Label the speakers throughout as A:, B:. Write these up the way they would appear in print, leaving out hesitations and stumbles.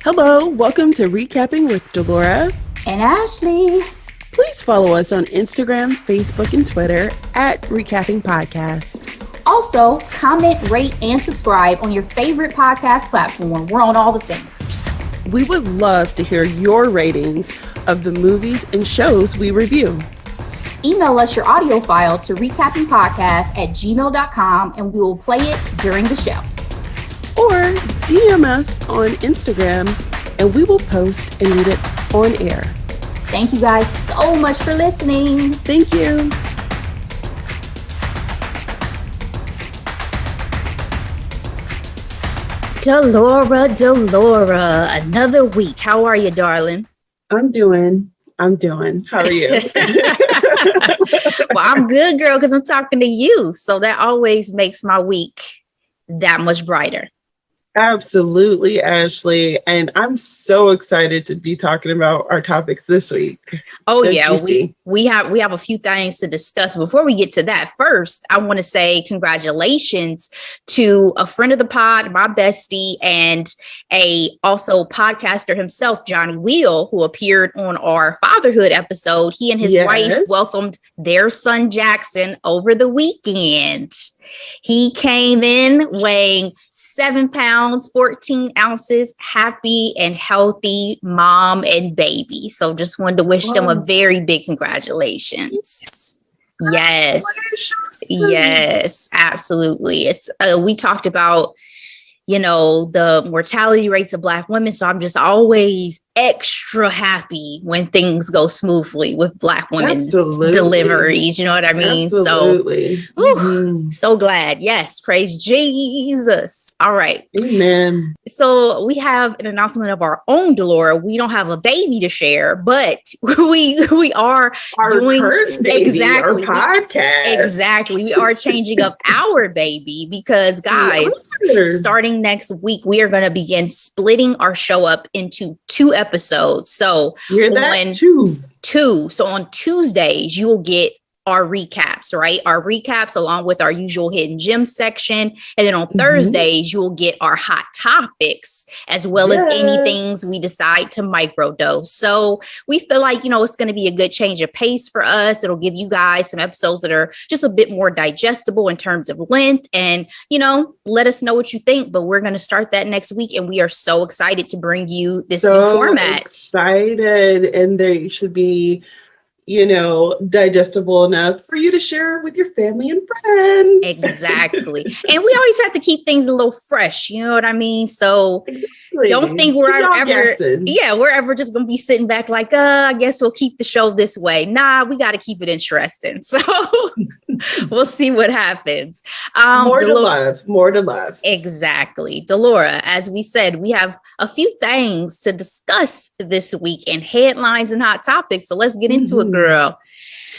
A: Hello, welcome to Recapping with Delora
B: and Ashley.
A: Please follow us on Instagram, Facebook, and Twitter at Recapping Podcast.
B: Also, comment, rate, and subscribe on your favorite podcast platform. We're on all the things.
A: We would love to hear your ratings of the movies and shows we review.
B: Email us your audio file to recappingpodcast@gmail.com and we will play it during the show.
A: Or DM us on Instagram and we will post and read it on air.
B: Thank you guys so much for listening.
A: Thank you.
B: Delora, another week. How are you, darling?
A: I'm doing. How are you?
B: Well, I'm good, girl, because I'm talking to you. So that always makes my week that much brighter.
A: Absolutely, Ashley. And I'm so excited to be talking about our topics this week.
B: Oh, yeah. We have a few things to discuss. Before we get to that, first, I want to say congratulations to a friend of the pod, my bestie, and also podcaster himself, Johnny Wheel, who appeared on our fatherhood episode. He and his wife welcomed their son, Jackson, over the weekend. He came in weighing 7 pounds, 14 ounces, happy and healthy mom and baby. So just wanted to wish them a very big congratulations. Yes, absolutely. It's we talked about, the mortality rates of Black women. So I'm just always extra happy when things go smoothly with Black women's deliveries. You know what I mean?
A: Absolutely.
B: So, so glad. Yes. Praise Jesus. All right.
A: Amen.
B: So we have an announcement of our own, Delora. We don't have a baby to share, but we are doing
A: our podcast.
B: Exactly. We are changing up our baby because, guys, starting next week, we are going to begin splitting our show up into 2 episodes. So So on Tuesdays, you will get our recaps, right? Our recaps along with our usual hidden gems section. And then on Thursdays, you'll get our hot topics as well as any things we decide to microdose. So we feel like, it's going to be a good change of pace for us. It'll give you guys some episodes that are just a bit more digestible in terms of length and, let us know what you think. But we're going to start that next week. And we are so excited to bring you this new format.
A: Excited. And they should be digestible enough for you to share with your family and friends.
B: Exactly. And we always have to keep things a little fresh. You know what I mean? So don't think we're ever just going to be sitting back like, I guess we'll keep the show this way. Nah, we got to keep it interesting. So we'll see what happens.
A: More to love.
B: Exactly. Delora, as we said, we have a few things to discuss this week and headlines and hot topics. So let's get into it, girl.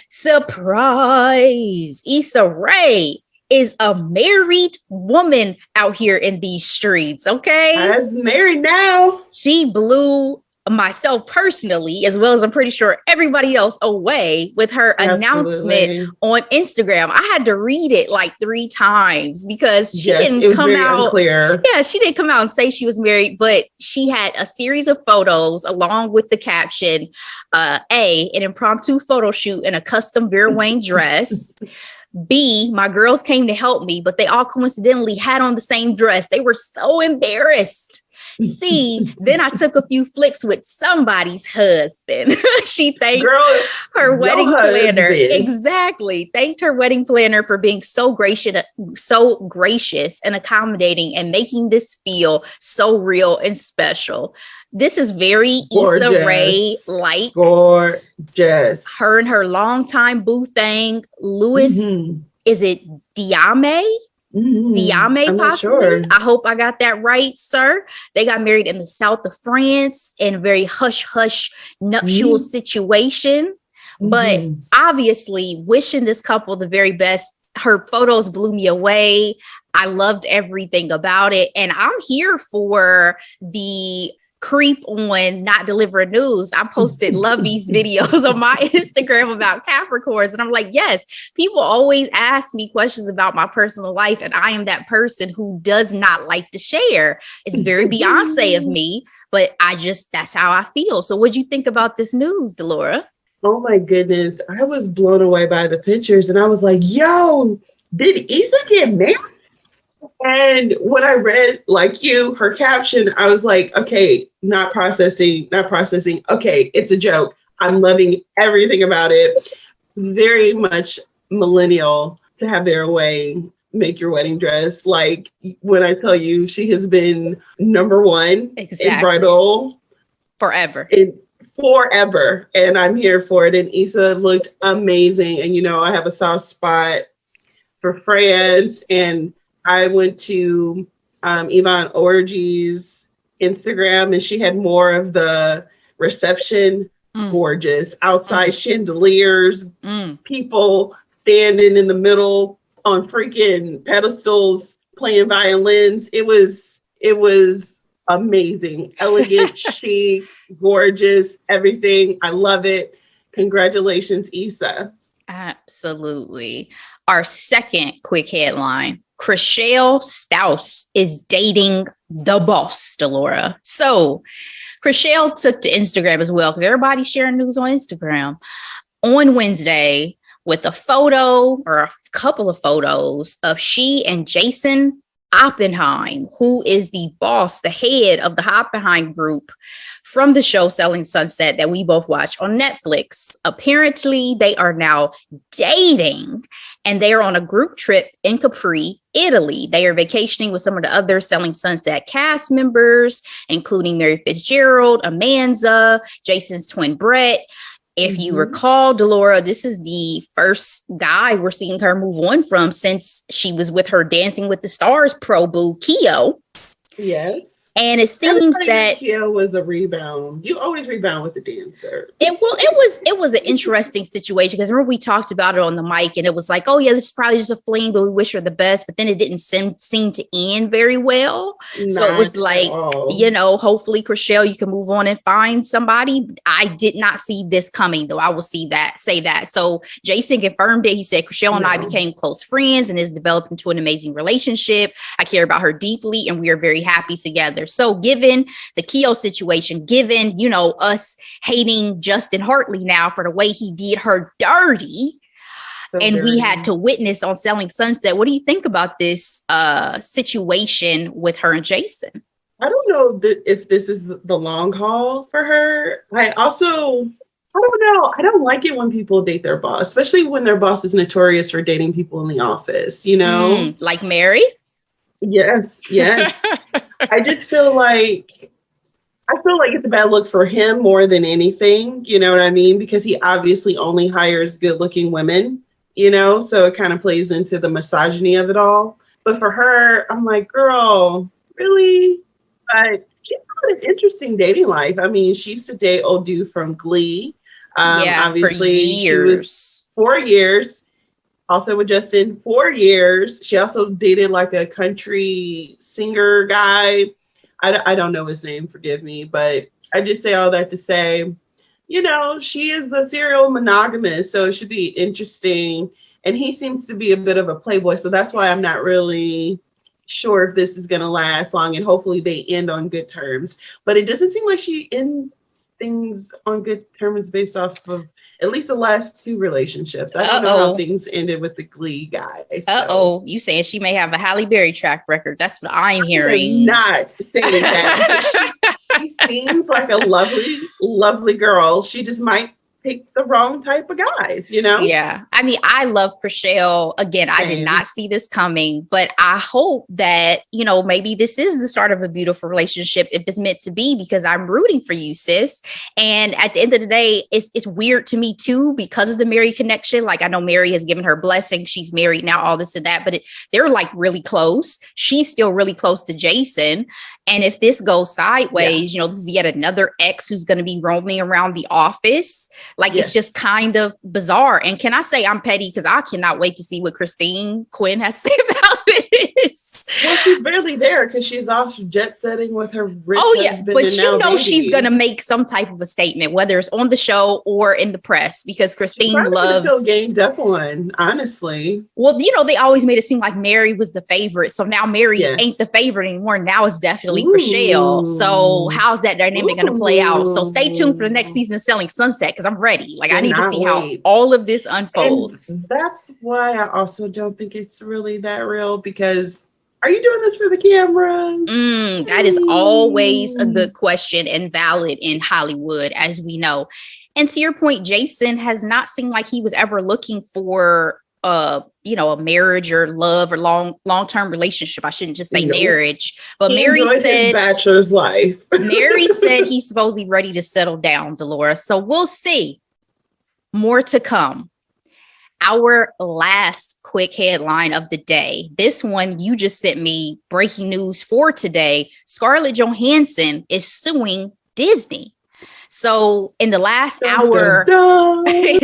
B: Surprise! Issa Rae is a married woman out here in these streets, okay?
A: As married now.
B: She blew myself personally, as well as I'm pretty sure everybody else, away with her announcement on Instagram. I had to read it like 3 times because she didn't come out.
A: Unclear.
B: Yeah, she didn't come out and say she was married, but she had a series of photos along with the caption, an impromptu photo shoot in a custom Vera Wang dress. B, my girls came to help me, but they all coincidentally had on the same dress. They were so embarrassed. C, then I took a few flicks with somebody's husband. She thanked her wedding planner. Exactly. Thanked her wedding planner for being so gracious and accommodating and making this feel so real and special. This is very Issa Rae like.
A: Gorgeous.
B: Her and her longtime boo thing, Louis, is it Diame? Diame, possibly. Sure. I hope I got that right, sir. They got married in the south of France in a very hush-hush nuptial situation. But obviously, wishing this couple the very best. Her photos blew me away. I loved everything about it. And I'm here for the creep on not delivering news. I posted Lovey's videos on my Instagram about Capricorns. And I'm like, yes, people always ask me questions about my personal life. And I am that person who does not like to share. It's very Beyonce of me. but that's how I feel. So what'd you think about this news, Delora?
A: Oh my goodness. I was blown away by the pictures and I was like, yo, did Issa get married? And when I read, like you, her caption, I was like, okay, not processing. Okay, it's a joke. I'm loving everything about it. Very much millennial to have their way, make your wedding dress. Like when I tell you, she has been number one in bridal
B: forever.
A: Forever. And I'm here for it. And Issa looked amazing. And, I have a soft spot for France. And I went to Yvonne Orgy's Instagram and she had more of the reception. Gorgeous. Outside chandeliers, people standing in the middle on freaking pedestals playing violins. It was amazing. Elegant, chic, gorgeous, everything. I love it. Congratulations, Issa.
B: Absolutely. Our second quick headline. Chrishell Stause is dating the boss, Delora. So Chrishell took to Instagram as well, because everybody's sharing news on Instagram on Wednesday with a photo or a couple of photos of she and Jason Oppenheim, who is the boss, the head of the Oppenheim group from the show Selling Sunset that we both watch on Netflix. Apparently, they are now dating and they are on a group trip in Capri, Italy. They are vacationing with some of the other Selling Sunset cast members, including Mary Fitzgerald, Amanza, Jason's twin Brett. If you recall, Delora, this is the first guy we're seeing her move on from since she was with her Dancing with the Stars pro boo, Keo.
A: Yes.
B: And it seems that
A: Keo was a rebound. You always rebound with the dancer.
B: It was an interesting situation because remember we talked about it on the mic and it was like, oh yeah, this is probably just a fling, but we wish her the best. But then it didn't seem to end very well. So it was like, hopefully, Chrishell, you can move on and find somebody. I did not see this coming, though. I will say that. So Jason confirmed it. He said Chrishell and I became close friends and is developed into an amazing relationship. I care about her deeply and we are very happy together. So given the Keo situation, given, us hating Justin Hartley now for the way he did her dirty, we had to witness on Selling Sunset. What do you think about this situation with her and Jason?
A: I don't know if this is the long haul for her. I don't know. I don't like it when people date their boss, especially when their boss is notorious for dating people in the office,
B: Like Mary?
A: Yes. I just feel like it's a bad look for him more than anything, you know what I mean? Because he obviously only hires good-looking women, so it kind of plays into the misogyny of it all. But for her, I'm like, girl, really? But she's got an interesting dating life. I mean, she used to date old dude from Glee. Obviously,
B: for years.
A: She was 4 years. Also with Justin, 4 years. She also dated like a country singer guy. I don't know his name, forgive me. But I just say all that to say, she is a serial monogamous. So it should be interesting. And he seems to be a bit of a playboy. So that's why I'm not really sure if this is going to last long. And hopefully they end on good terms. But it doesn't seem like she ends things on good terms based off of at least the last two relationships. I don't know how things ended with the Glee guy. So.
B: You saying she may have a Halle Berry track record? That's what I'm hearing.
A: I'm not saying that. She seems like a lovely, lovely girl. She just might pick the wrong type of guys,
B: Yeah. I mean, I love Chrishell. Again, I did not see this coming, but I hope that, maybe this is the start of a beautiful relationship if it's meant to be, because I'm rooting for you, sis. And at the end of the day, it's weird to me too, because of the Mary connection. Like, I know Mary has given her blessing. She's married now, all this and that, but they're like really close. She's still really close to Jason. And if this goes sideways, this is yet another ex who's going to be roaming around the office. Like, it's just kind of bizarre. And can I say I'm petty? Because I cannot wait to see what Christine Quinn has to say about this.
A: Well, she's barely there because she's off jet setting with her rich husband.
B: But you know she's gonna make some type of a statement, whether it's on the show or in the press, because Christine loves
A: feel ganged up on, honestly.
B: Well, you know, they always made it seem like Mary was the favorite, so now Mary ain't the favorite anymore. Now it's definitely Chrishell. So how's that dynamic gonna play out? So stay tuned for the next season of Selling Sunset, because I'm ready. Like, I need to see how all of this unfolds.
A: And that's why I also don't think it's really that real, because are you doing this for the camera?
B: That is always a good question and valid in Hollywood, as we know. And to your point, Jason has not seemed like he was ever looking for a marriage or love or long-term relationship. I shouldn't just say marriage, but Mary said
A: bachelor's life.
B: Mary said he's supposedly ready to settle down, Dolores. So we'll see. More to come. Our last quick headline of the day. This one you just sent me, breaking news for today. Scarlett Johansson is suing Disney. So in the last hour, in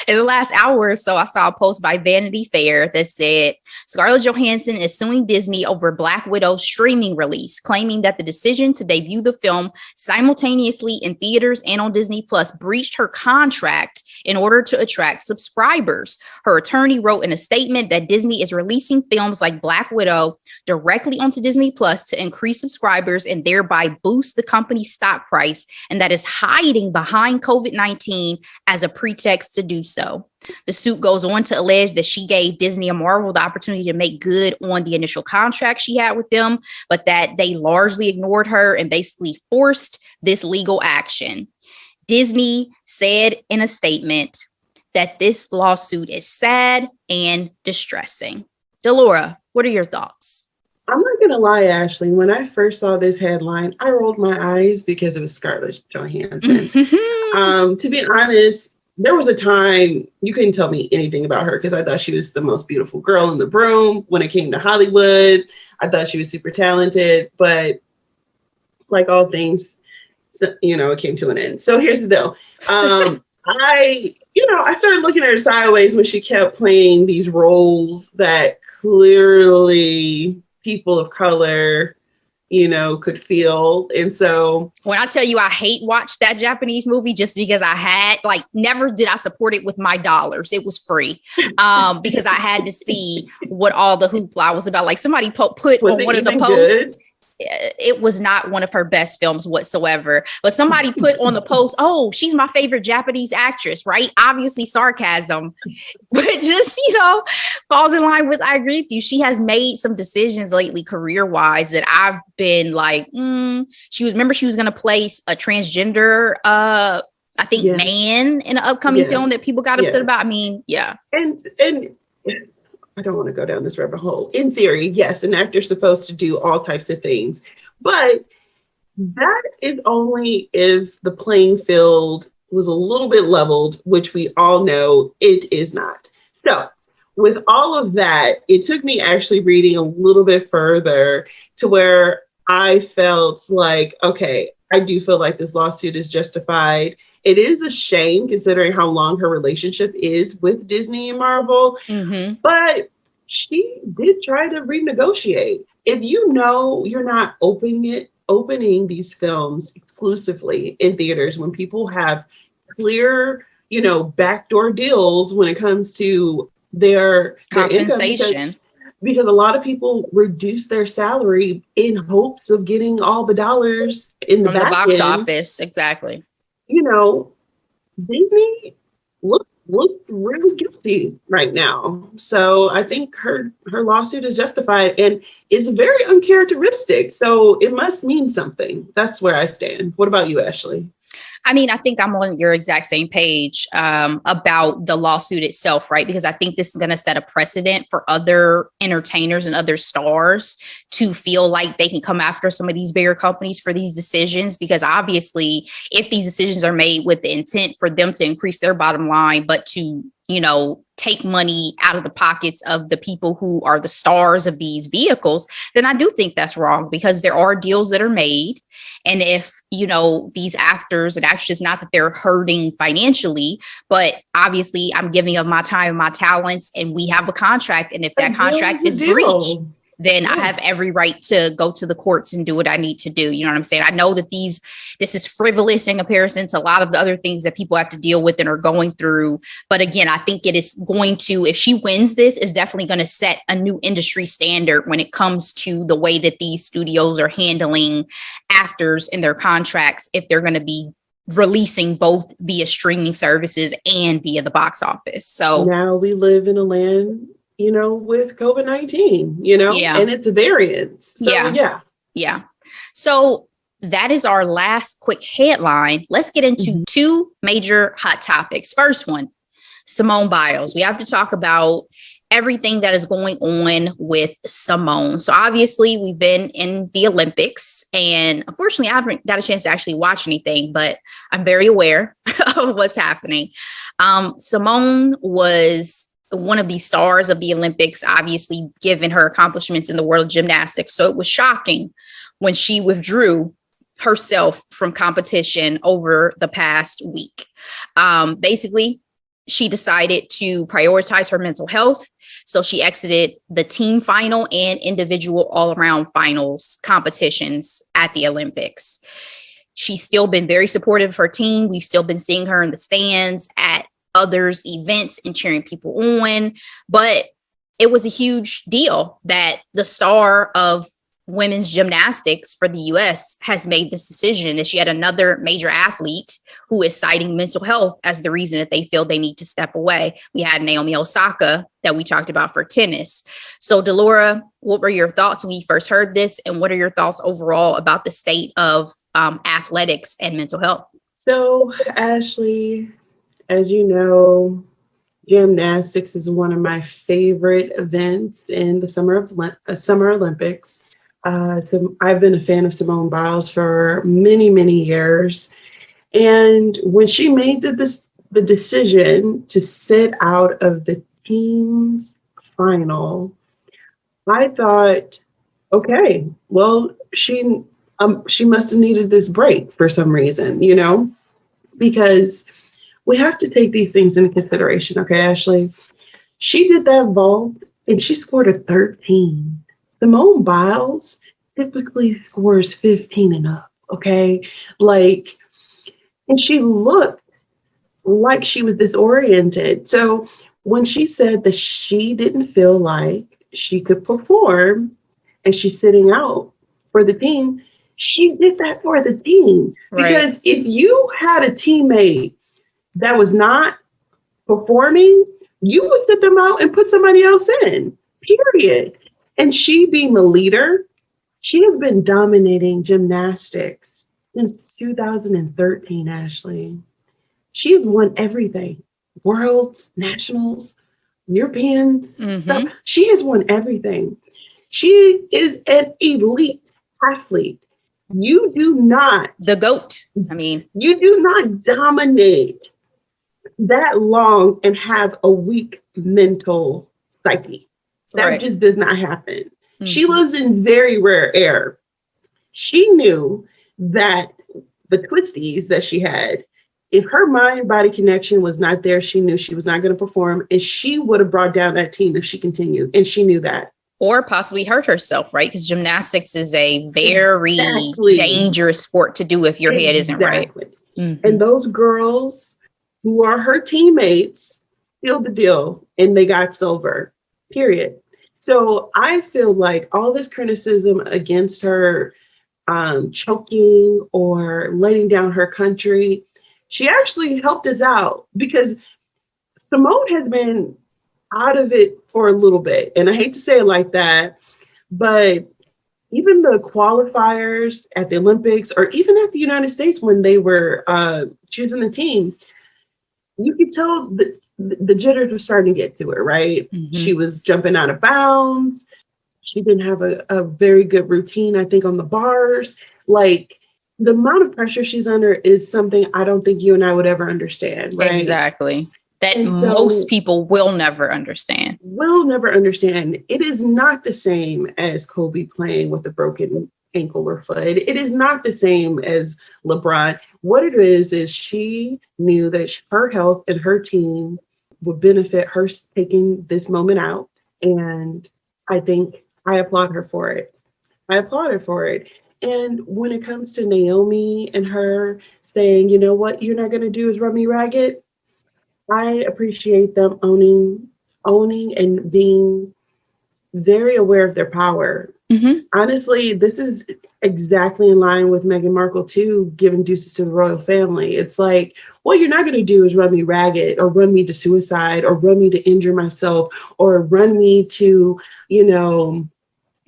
B: the last hour or so, I saw a post by Vanity Fair that said Scarlett Johansson is suing Disney over Black Widow's streaming release, claiming that the decision to debut the film simultaneously in theaters and on Disney+ breached her contract in order to attract subscribers. Her attorney wrote in a statement that Disney is releasing films like Black Widow directly onto Disney+ to increase subscribers and thereby boost the company's stock price, and that is hiding behind COVID-19 as a pretext to do so. The suit goes on to allege that she gave Disney and Marvel the opportunity to make good on the initial contract she had with them, but that they largely ignored her and basically forced this legal action. Disney said in a statement that this lawsuit is sad and distressing. Delora, what are your thoughts?
A: I'm not going to lie, Ashley. When I first saw this headline, I rolled my eyes because it was Scarlett Johansson. To be honest, there was a time you couldn't tell me anything about her because I thought she was the most beautiful girl in the room. When it came to Hollywood, I thought she was super talented, but like all things, it came to an end. So here's the deal. I started looking at her sideways when she kept playing these roles that clearly people of color, could feel. And so
B: when I tell you I hate watch that Japanese movie just because I had never did I support it with my dollars. It was free because I had to see what all the hoopla was about. Like somebody put on one of the posts. Good? It was not one of her best films whatsoever, but somebody put on the post, oh, she's my favorite Japanese actress, right? Obviously sarcasm, but just, falls in line with, I agree with you. She has made some decisions lately career-wise that I've been like, she was going to play a transgender, I think man in an upcoming film that people got upset about. I mean, yeah.
A: And I don't want to go down this rabbit hole. In theory, yes, an actor's supposed to do all types of things, but that is only if the playing field was a little bit leveled, which we all know it is not. So with all of that, it took me actually reading a little bit further to where I felt like, okay, I do feel like this lawsuit is justified. It is a shame considering how long her relationship is with Disney and Marvel, but she did try to renegotiate. If you're not opening these films exclusively in theaters when people have clear, backdoor deals when it comes to their
B: compensation.
A: Because a lot of people reduce their salary in hopes of getting all the dollars in the
B: box office. Exactly.
A: Disney looks really guilty right now. So I think her lawsuit is justified and is very uncharacteristic. So it must mean something. That's where I stand. What about you, Ashley?
B: I mean, I think I'm on your exact same page about the lawsuit itself, right? Because I think this is going to set a precedent for other entertainers and other stars to feel like they can come after some of these bigger companies for these decisions. Because obviously, if these decisions are made with the intent for them to increase their bottom line, but to, take money out of the pockets of the people who are the stars of these vehicles, then I do think that's wrong because there are deals that are made. And if, these actors and actresses, not that they're hurting financially, but obviously I'm giving of my time and my talents and we have a contract. And if that contract is breached, then I have every right to go to the courts and do what I need to do. You know what I'm saying? I know that this is frivolous in comparison to a lot of the other things that people have to deal with and are going through. But again, I think it is going to, if she wins this, is definitely going to set a new industry standard when it comes to the way that these studios are handling actors and their contracts, if they're going to be releasing both via streaming services and via the box office. So
A: now we live in a land, with COVID-19, and it's a variant. So,
B: yeah. So that is our last quick headline. Let's get into two major hot topics. First one, Simone Biles. We have to talk about everything that is going on with Simone. So obviously we've been in the Olympics, and unfortunately I haven't got a chance to actually watch anything, but I'm very aware of what's happening. Simone was one of the stars of the Olympics, obviously given her accomplishments in the world of gymnastics. So it was shocking when she withdrew herself from competition over the past week. Basically, she decided to prioritize her mental health. So she exited the team final and individual all-around finals competitions at the Olympics. She's still been very supportive of her team. We've still been seeing her in the stands at others' events and cheering people on. But it was a huge deal that the star of women's gymnastics for the U.S. has made this decision. And she had another major athlete who is citing mental health as the reason that they feel they need to step away. We had Naomi Osaka that we talked about for tennis. So Delora, what were your thoughts when you first heard this? And what are your thoughts overall about the state of athletics and mental health?
A: So Ashley, as you know, gymnastics is one of my favorite events in the Summer Olympics. So I've been a fan of Simone Biles for many, many years. And when she made the decision to sit out of the team's final, I thought, okay, well, she must have needed this break for some reason, because we have to take these things into consideration. Okay, Ashley, she did that vault and she scored a 13. Simone Biles typically scores 15 and up, okay? And she looked like she was disoriented. So when she said that she didn't feel like she could perform and she's sitting out for the team, she did that for the team. Right. Because if you had a teammate that was not performing, you would sit them out and put somebody else in, period. And she being the leader, she has been dominating gymnastics since 2013, Ashley. She has won everything. Worlds, nationals, European stuff. She has won everything. She is an elite athlete. You do not.
B: The GOAT.
A: You do not dominate that long and have a weak mental psyche. That just does not happen. She lives in very rare air. She knew that the twisties that she had, if her mind-body connection was not there, she knew she was not going to perform, and she would have brought down that team if she continued, and she knew that.
B: Or possibly hurt herself, right? Because gymnastics is a very dangerous sport to do if your head isn't right.
A: And those girls who are her teammates sealed the deal, and they got silver, period. So I feel like all this criticism against her choking or letting down her country, she actually helped us out, because Simone has been out of it for a little bit. And I hate to say it like that, but even the qualifiers at the Olympics, or even at the United States when they were choosing the team, you could tell the jitters were starting to get to her, right? She was jumping out of bounds. She didn't have a very good routine, I think, on the bars. The amount of pressure she's under is something I don't think you and I would ever understand, right?
B: Exactly. That most people will never understand.
A: It is not the same as Kobe playing with a broken ankle or foot. It is not the same as LeBron. What it is she knew that her health and her team would benefit her taking this moment out. And I think I applaud her for it. I applaud her for it. And when it comes to Naomi and her saying, you know what, you're not going to do is run me ragged, I appreciate them owning and being very aware of their power.
B: Mm-hmm.
A: Honestly, this is exactly in line with Meghan Markle too, giving deuces to the royal family. It's like, what you're not going to do is run me ragged or run me to suicide or run me to injure myself or run me to,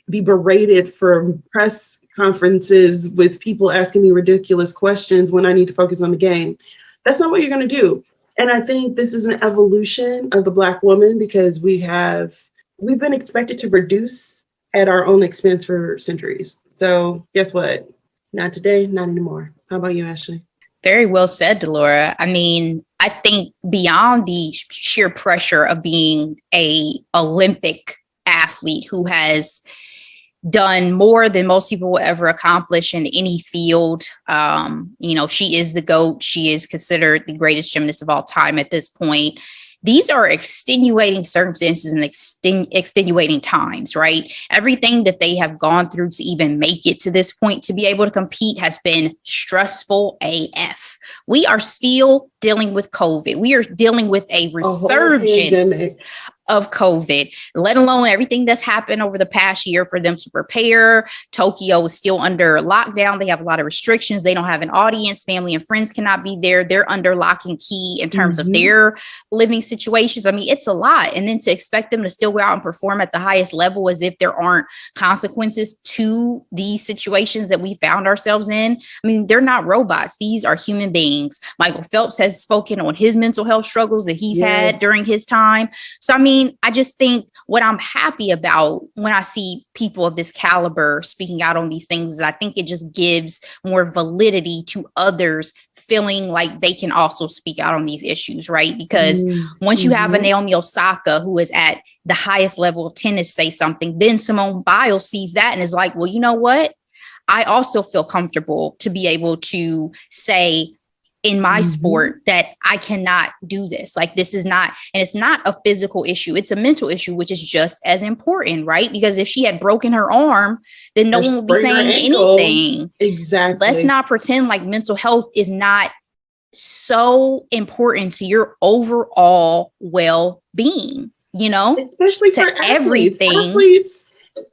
A: be berated for press conferences with people asking me ridiculous questions when I need to focus on the game. That's not what you're going to do. And I think this is an evolution of the Black woman because we've been expected to reduce at our own expense for centuries. So guess what? Not today, not anymore. How about you, Ashley?
B: Very well said, Delora. I mean, I think beyond the sheer pressure of being a Olympic athlete who has done more than most people will ever accomplish in any field. She is the GOAT. She is considered the greatest gymnast of all time at this point. These are extenuating circumstances and extenuating times, right? Everything that they have gone through to even make it to this point to be able to compete has been stressful AF. We are still dealing with COVID. We are dealing with a resurgence of COVID, let alone everything that's happened over the past year for them to prepare. Tokyo is still under lockdown. They have a lot of restrictions. They don't have an audience. Family and friends cannot be there. They're under lock and key in terms of their living situations. I mean, it's a lot. And then to expect them to still go out and perform at the highest level as if there aren't consequences to these situations that we found ourselves in. I mean, they're not robots. These are human beings. Michael Phelps has spoken on his mental health struggles that he's had during his time. So, I mean, I just think what I'm happy about when I see people of this caliber speaking out on these things is I think it just gives more validity to others feeling like they can also speak out on these issues, right? Because once you have a Naomi Osaka who is at the highest level of tennis say something, then Simone Biles sees that and is like, well, you know what? I also feel comfortable to be able to say, in my sport that I cannot do this. Like this is not, and it's not a physical issue. It's a mental issue, which is just as important, right? Because if she had broken her arm, then no one would be saying anything.
A: Exactly.
B: Let's not pretend like mental health is not so important to your overall well-being,
A: especially
B: to
A: for
B: everything.
A: Athletes,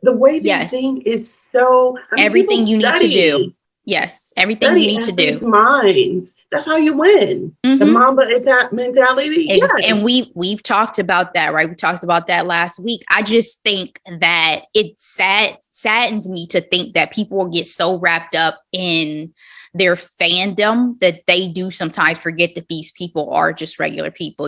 A: the way they think is so,
B: everything you need to do. Yes, everything you need to do.
A: Minds. That's how you win. The Mamba mentality. Yes.
B: And we've talked about that, right? We talked about that last week. I just think that it saddens me to think that people will get so wrapped up in their fandom that they do sometimes forget that these people are just regular people.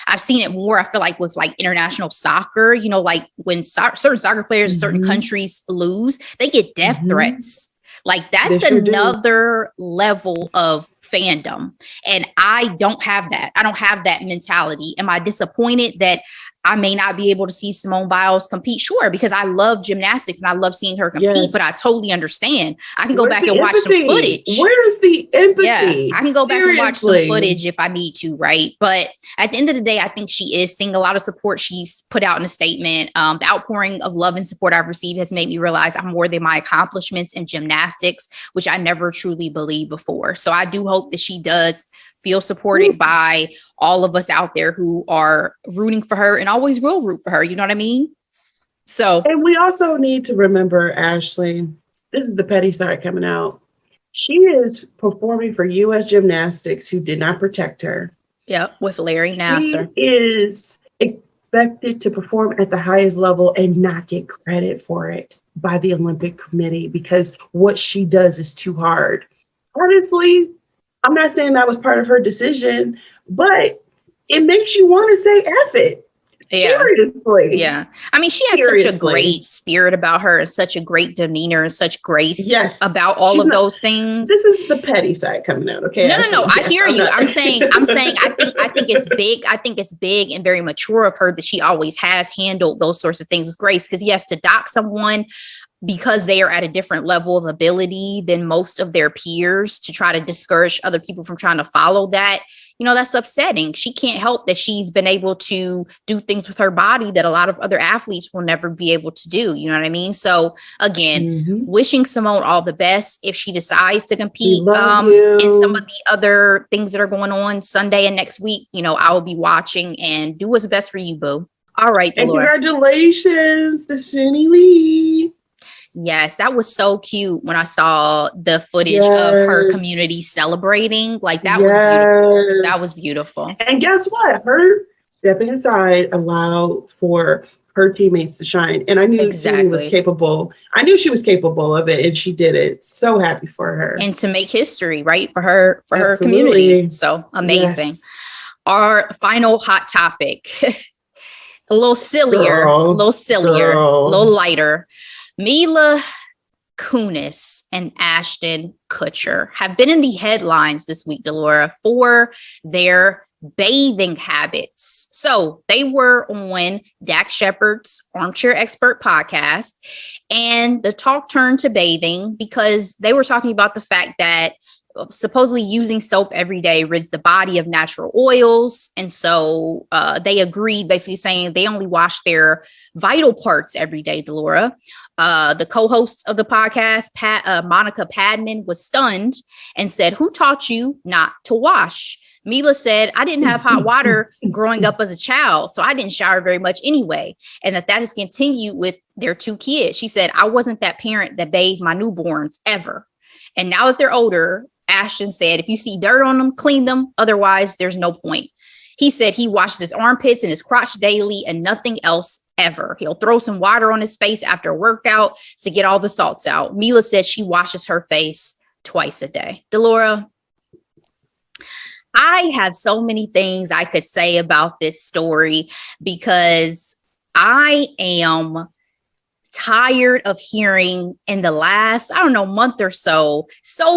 B: I've seen it more, I feel like, with like international soccer, like when certain soccer players in certain countries lose, they get death threats. Like that's another level of fandom. And I don't have that. I don't have that mentality. Am I disappointed that I may not be able to see Simone Biles compete? Sure, because I love gymnastics and I love seeing her compete, but I totally understand. I can go back and watch some footage.
A: Where's the empathy?
B: Yeah, I can go back and watch some footage if I need to, right? But at the end of the day, I think she is seeing a lot of support. She's put out in a statement. The outpouring of love and support I've received has made me realize I'm more than my accomplishments in gymnastics, which I never truly believed before. So I do hope that she does feel supported by all of us out there who are rooting for her and always will root for her. You know what I mean? So,
A: and we also need to remember, Ashley, this is the petty side coming out. She is performing for U.S. Gymnastics, who did not protect her.
B: Yep, with Larry Nassar.
A: She is expected to perform at the highest level and not get credit for it by the Olympic Committee because what she does is too hard. Honestly, I'm not saying that was part of her decision, but it makes you want to say F it.
B: Yeah.
A: Seriously.
B: Yeah. I mean, she has such a great spirit about her and such a great demeanor and such grace about all of those things.
A: This is the petty side coming out. Okay.
B: No. I hear you. I'm saying, I think it's big. I think it's big and very mature of her that she always has handled those sorts of things with grace. Because yes, to dock someone because they are at a different level of ability than most of their peers, to try to discourage other people from trying to follow that, that's upsetting. She can't help that she's been able to do things with her body that a lot of other athletes will never be able to do. You know what I mean? So again, wishing Simone all the best if she decides to compete in some of the other things that are going on Sunday and next week. I will be watching, and do what's best for you, boo. All right.
A: And congratulations to Shuni Lee.
B: Yes, that was so cute when I saw the footage of her community celebrating. Like, that was beautiful. That was beautiful.
A: And guess what? Her stepping aside allowed for her teammates to shine. And I knew she was capable. I knew she was capable of it, and she did it. So happy for her.
B: And to make history, right? For her community. So amazing. Yes. Our final hot topic. A little sillier, a little lighter. Mila Kunis and Ashton Kutcher have been in the headlines this week, Delora, for their bathing habits. So they were on Dax Shepard's Armchair Expert podcast, and the talk turned to bathing because they were talking about the fact that supposedly using soap every day rids the body of natural oils. And so they agreed, basically saying they only wash their vital parts every day, Delora. The co-host of the podcast, Monica Padman, was stunned and said, "Who taught you not to wash?" Mila said, "I didn't have hot water growing up as a child, so I didn't shower very much anyway." And that has continued with their 2 kids. She said, "I wasn't that parent that bathed my newborns ever." And now that they're older, Ashton said, "If you see dirt on them, clean them. Otherwise, there's no point." He said he washes his armpits and his crotch daily and nothing else ever. He'll throw some water on his face after a workout to get all the salts out. Mila said she washes her face twice a day. Delora, I have so many things I could say about this story because I am tired of hearing in the last, month or so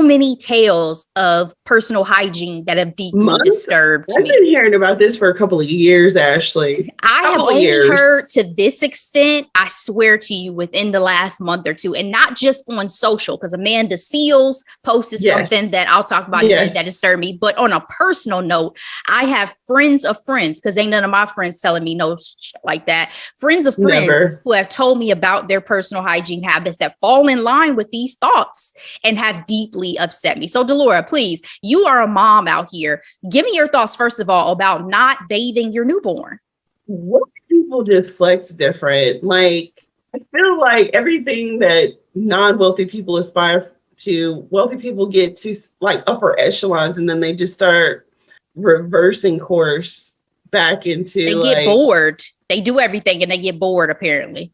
B: many tales of personal hygiene that have deeply disturbed me.
A: I've been hearing about this for a couple of years, Ashley.
B: I have only heard to this extent, I swear to you, within the last month or two, and not just on social, because Amanda Seals posted something that I'll talk about that disturbed me. But on a personal note, I have friends of friends, because ain't none of my friends telling me no like that. Friends of friends who have told me about their personal hygiene habits that fall in line with these thoughts and have deeply upset me. So Delora, please, you are a mom out here. Give me your thoughts, first of all, about not bathing your newborn.
A: What people just flex different. Like, I feel like everything that non-wealthy people aspire to, wealthy people get to like upper echelons, and then they just start reversing course back into. They get
B: bored. They do everything and they get bored, apparently.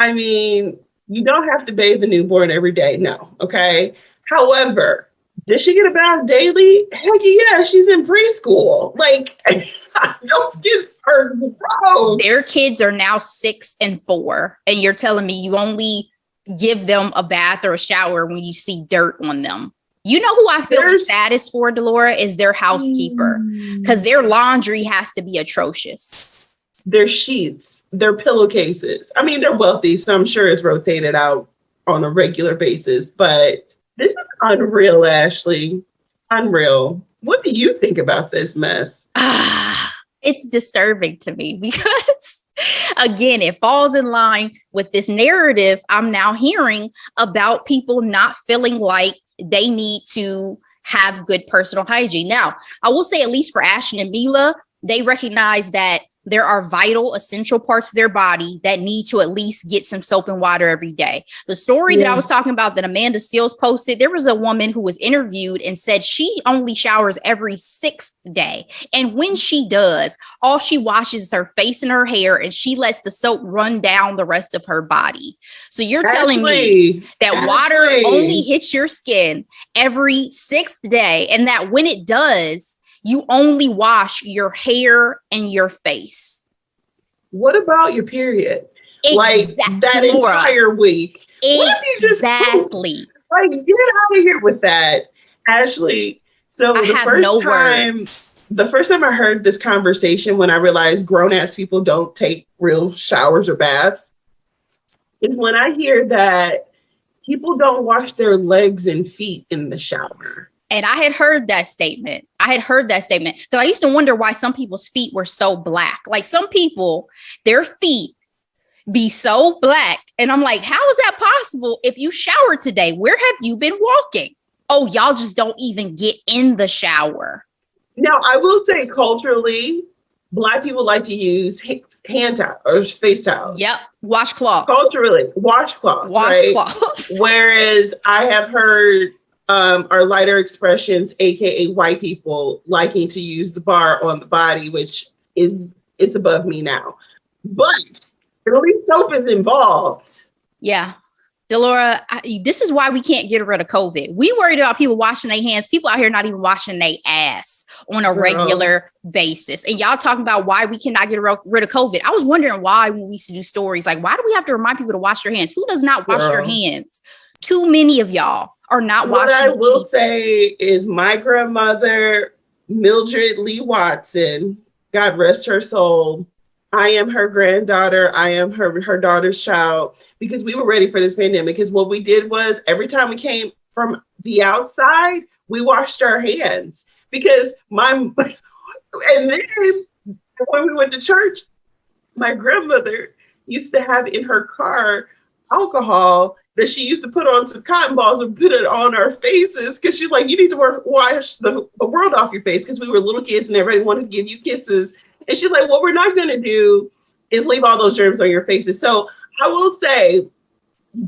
A: I mean, you don't have to bathe the newborn every day. No. Okay. However, does she get a bath daily? Heck yeah. She's in preschool. Like, those kids are gross.
B: Their kids are now 6 and 4. And you're telling me you only give them a bath or a shower when you see dirt on them. You know who I feel the saddest for, Delora, is their housekeeper. Because their laundry has to be atrocious.
A: Their sheets, their pillowcases. I mean, they're wealthy, so I'm sure it's rotated out on a regular basis. But this is unreal, Ashley. Unreal. What do you think about this mess?
B: It's disturbing to me because, again, it falls in line with this narrative I'm now hearing about people not feeling like they need to have good personal hygiene. Now, I will say, at least for Ashton and Mila, they recognize that there are vital, essential parts of their body that need to at least get some soap and water every day. The story that I was talking about that Amanda Seals posted, there was a woman who was interviewed and said she only showers every 6th day. And when she does, all she washes is her face and her hair, and she lets the soap run down the rest of her body. So you're telling me that water only hits your skin every 6th day, and that when it does, you only wash your hair and your face.
A: What about your period? Like that entire week.
B: Exactly.
A: Like, get out of here with that, Ashley. So the first time I heard this conversation, when I realized grown-ass people don't take real showers or baths, is when I hear that people don't wash their legs and feet in the shower.
B: And I had heard that statement. So I used to wonder why some people's feet were so black. Like some people, their feet be so black. And I'm like, how is that possible? If you showered today, where have you been walking? Oh, y'all just don't even get in the shower.
A: Now, I will say culturally, Black people like to use hand towel or face towels.
B: Yep. Washcloths.
A: Culturally, washcloths. Right? Whereas I have heard our lighter expressions, aka white people, liking to use the bar on the body, which it's above me now. But at least soap is involved.
B: Yeah. Delora, this is why we can't get rid of COVID. We worried about people washing their hands. People out here not even washing their ass on a regular basis. And y'all talking about why we cannot get rid of COVID. I was wondering why when we used to do stories, like, why do we have to remind people to wash their hands? Who does not wash their hands? Too many of y'all are not washing.
A: What I will say is my grandmother, Mildred Lee Watson, God rest her soul, I am her granddaughter. I am her daughter's child, because we were ready for this pandemic. Because what we did was every time we came from the outside, we washed our hands. Because and then when we went to church, my grandmother used to have in her car alcohol that she used to put on some cotton balls and put it on our faces. Because she's like, you need to wash the world off your face. Because we were little kids and everybody wanted to give you kisses. And she's like, what we're not going to do is leave all those germs on your faces. So I will say,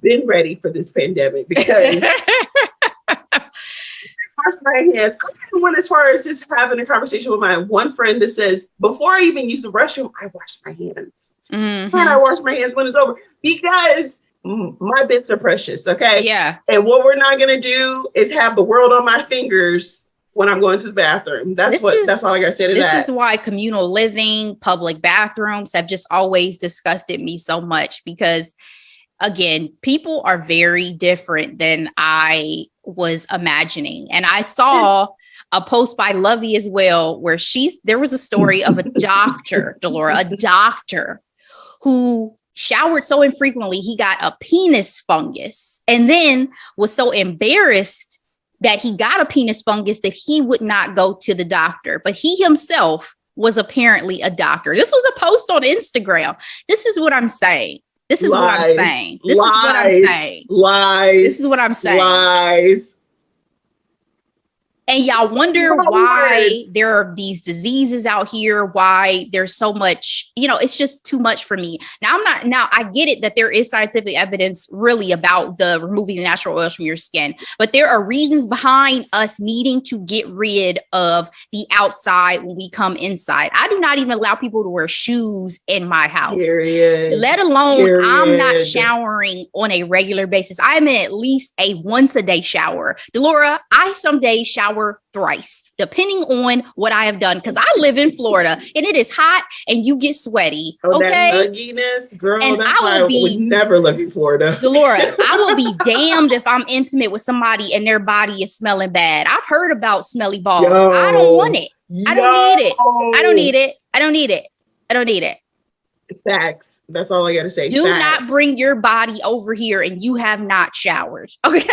A: been ready for this pandemic, because wash my hands. I even went as far as just having a conversation with my one friend that says, before I even use the restroom, I wash my hands. Mm-hmm. And I wash my hands when it's over, because my bits are precious. Okay.
B: Yeah.
A: And what we're not going to do is have the world on my fingers when I'm going to the bathroom. That's all I got to say to that.
B: This is why communal living, public bathrooms have just always disgusted me so much, because again, people are very different than I was imagining. And I saw a post by Lovey as well, where there was a story of a doctor, Delora, a doctor who showered so infrequently, he got a penis fungus, and then was so embarrassed that he got a penis fungus that he would not go to the doctor. But he himself was apparently a doctor. This was a post on Instagram. This is what I'm saying. This is what I'm saying. This is what I'm saying.
A: Lies.
B: This is what I'm saying.
A: Lies.
B: And y'all wonder why there are these diseases out here, why there's so much, it's just too much for me. Now, I get it that there is scientific evidence really about the removing the natural oils from your skin, but there are reasons behind us needing to get rid of the outside when we come inside. I do not even allow people to wear shoes in my house, let alone I'm not showering on a regular basis. I'm in at least a once a day shower. Delora, I some days shower thrice, depending on what I have done, because I live in Florida and it is hot and you get sweaty. Okay,
A: that mugginess, girl. And I would never live in Florida.
B: Delora, I will be damned if I'm intimate with somebody and their body is smelling bad. I've heard about smelly balls. I don't want it. I don't need it. I don't need it. I don't need it. I don't need it.
A: Facts. That's all I gotta say.
B: Do not bring your body over here and you have not showered. Okay.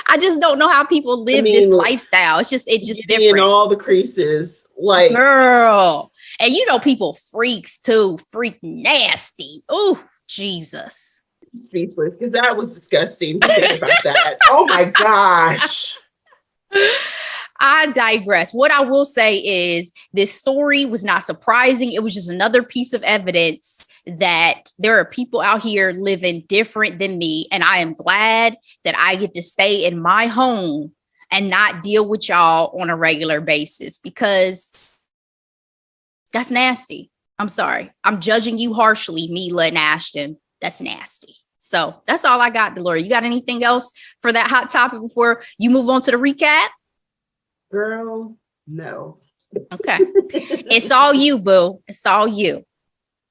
B: I just don't know how people live this lifestyle. It's just different.
A: In all the creases, like,
B: girl. And people freaks too. Freak nasty. Oh, Jesus.
A: Speechless, because that was disgusting to think about that. Oh my gosh.
B: I digress. What I will say is this story was not surprising. It was just another piece of evidence that there are people out here living different than me. And I am glad that I get to stay in my home and not deal with y'all on a regular basis, because that's nasty. I'm sorry. I'm judging you harshly, Mila and Ashton. That's nasty. So that's all I got, Delora. You got anything else for that hot topic before you move on to the recap?
A: Girl, no.
B: Okay. It's all you, boo. It's all you.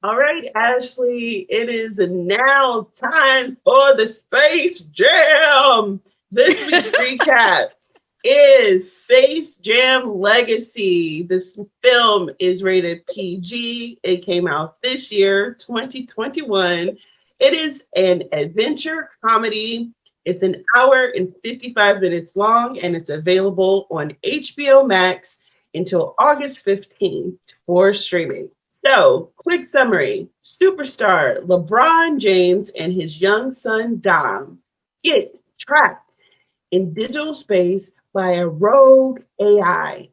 A: All right, Ashley, it is now time for the Space Jam. This week's recap is Space Jam Legacy. This film is rated PG. It came out this year, 2021. It is an adventure comedy It's an hour and 55 minutes long, and it's available on HBO Max until August 15th for streaming. So, quick summary. Superstar LeBron James and his young son Dom get trapped in digital space by a rogue AI.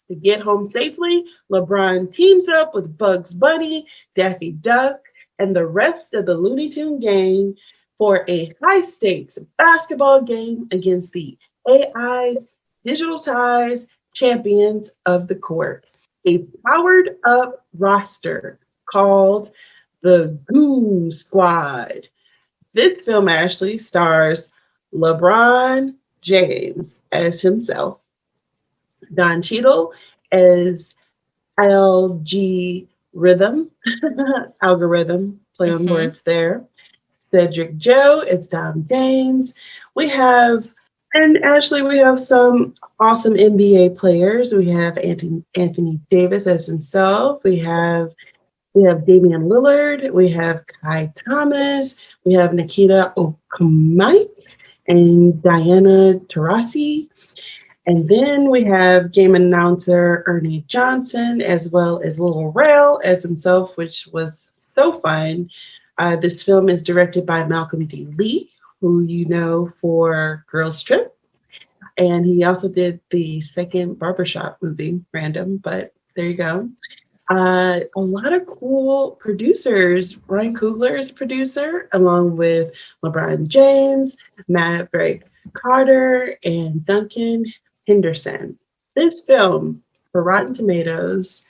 A: To get home safely, LeBron teams up with Bugs Bunny, Daffy Duck, and the rest of the Looney Tune gang for a high-stakes basketball game against the AI's digital ties champions of the court. A powered-up roster called the Goon Squad. This film actually stars LeBron James as himself, Don Cheadle as algorithm, play on words there. Cedric Joe is Dom James. We have some awesome NBA players. We have Anthony Davis as himself. We have Damian Lillard. We have Kai Thomas. We have Nikita Okamite and Diana Taurasi. And then we have game announcer Ernie Johnson, as well as Lil Rel as himself, which was so fun. This film is directed by Malcolm D. Lee, who you know for Girls Trip. And he also did the second Barbershop movie, random, but there you go. A lot of cool producers. Ryan Coogler is producer, along with LeBron James, Maverick Carter, and Duncan Henderson. This film, for Rotten Tomatoes,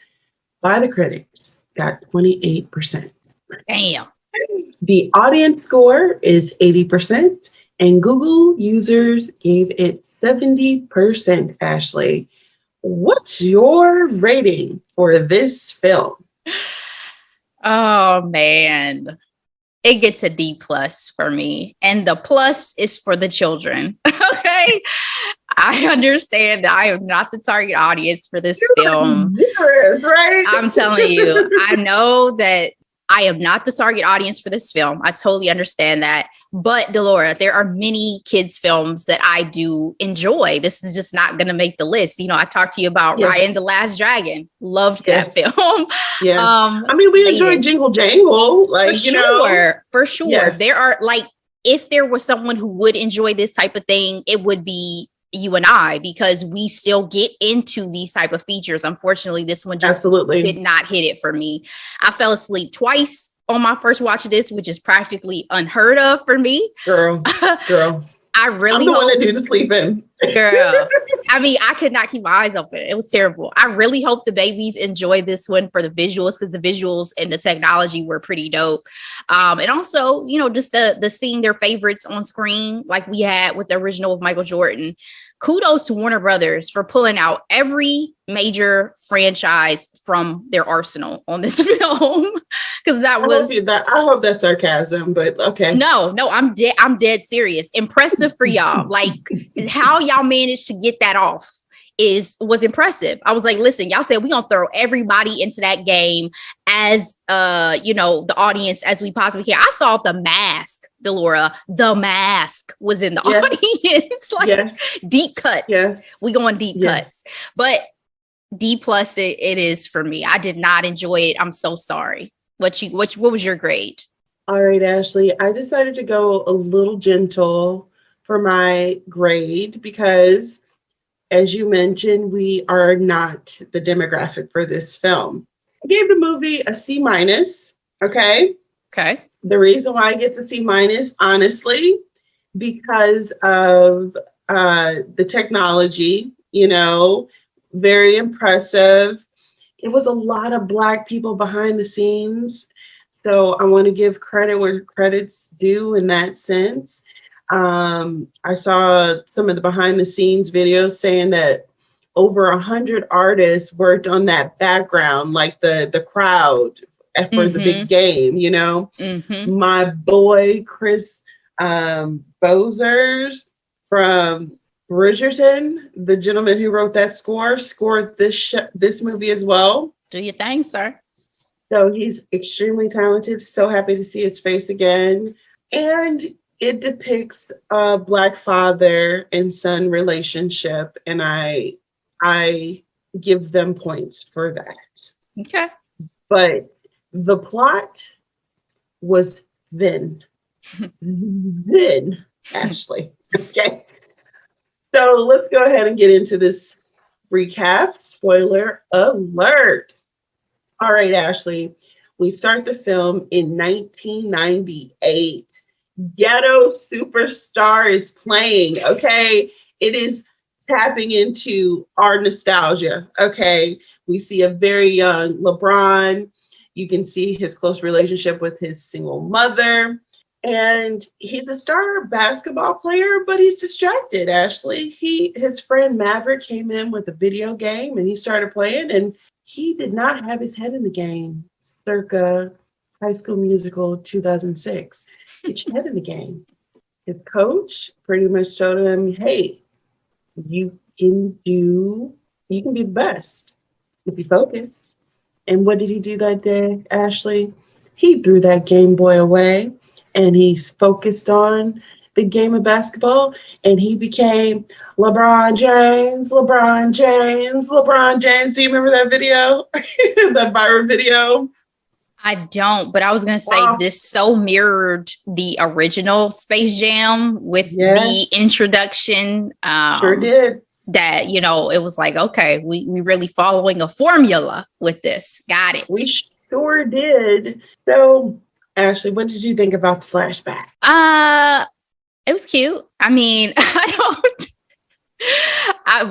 A: by the critics, got 28%.
B: Damn.
A: The audience score is 80%, and Google users gave it 70%, Ashley. What's your rating for this film?
B: Oh, man. It gets a D+ for me. And the plus is for the children. Okay. I understand that I am not the target audience for this film.
A: Generous, right?
B: I'm telling you, I know that I am not the target audience for this film. I totally understand that. But Delora, there are many kids' films that I do enjoy. This is just not going to make the list. You know, I talked to you about Raya and the Last Dragon. Loved that film.
A: Yeah. I mean, we enjoyed Jingle Jangle. Like,
B: For sure.
A: Yes.
B: There are, like, if there was someone who would enjoy this type of thing, it would be you and I, because we still get into these type of features. Unfortunately, this one just did not hit it for me. I fell asleep twice on my first watch of this, which is practically unheard of for me.
A: Girl.
B: I really
A: I'm the one that do the sleeping.
B: Girl. I mean, I could not keep my eyes open. It was terrible. I really hope the babies enjoy this one for the visuals, because the visuals and the technology were pretty dope. And also, you know, just the seeing their favorites on screen, like we had with the original of Michael Jordan. Kudos to Warner Brothers for pulling out every major franchise from their arsenal on this film. Because I
A: hope that's sarcasm, but okay.
B: No, I'm dead serious. Impressive for y'all. Like, how y'all managed to get that off was impressive. I was like, listen, y'all said we're gonna throw everybody into that game as the audience as we possibly can. I saw The Mask, Delora. The Mask was in the audience. Like, deep cuts. Yeah. We going deep cuts. But D+ it is for me. I did not enjoy it. I'm so sorry. What was your grade?
A: All right, Ashley. I decided to go a little gentle for my grade because, as you mentioned, we are not the demographic for this film. I gave the movie a C-. Okay. The reason why I get a C-, honestly, because of the technology, very impressive. It was a lot of Black people behind the scenes. So I want to give credit where credit's due in that sense. I saw some of the behind the scenes videos saying that over 100 artists worked on that background, like the crowd for the big game, My boy, Chris Bozers from Bridgerton, the gentleman who wrote that scored this movie as well.
B: Do your thing, sir.
A: So he's extremely talented. So happy to see his face again. And it depicts a Black father and son relationship, and I give them points for that.
B: Okay.
A: But the plot was thin. Thin, Ashley. Okay. So let's go ahead and get into this recap. Spoiler alert. All right, Ashley. We start the film in 1998. Ghetto Superstar is playing. Okay. It is tapping into our nostalgia. Okay. We see a very young LeBron. You can see his close relationship with his single mother. And he's a star basketball player, but he's distracted, Ashley. His friend Maverick came in with a video game and he started playing, and he did not have his head in the game. Circa High School Musical 2006. Get your head in the game. His coach pretty much told him, hey, you can be the best if you focus. And what did he do that day, Ashley? He threw that Game Boy away and he's focused on the game of basketball, and he became LeBron James, LeBron James, LeBron James. Do you remember that video? That viral video?
B: I don't, but I was going to say this so mirrored the original Space Jam with the introduction.
A: Sure did.
B: That, you know, it was like, okay, we really following a formula with this. Got it.
A: We sure did. So, Ashley, what did you think about the flashback?
B: It was cute. I mean,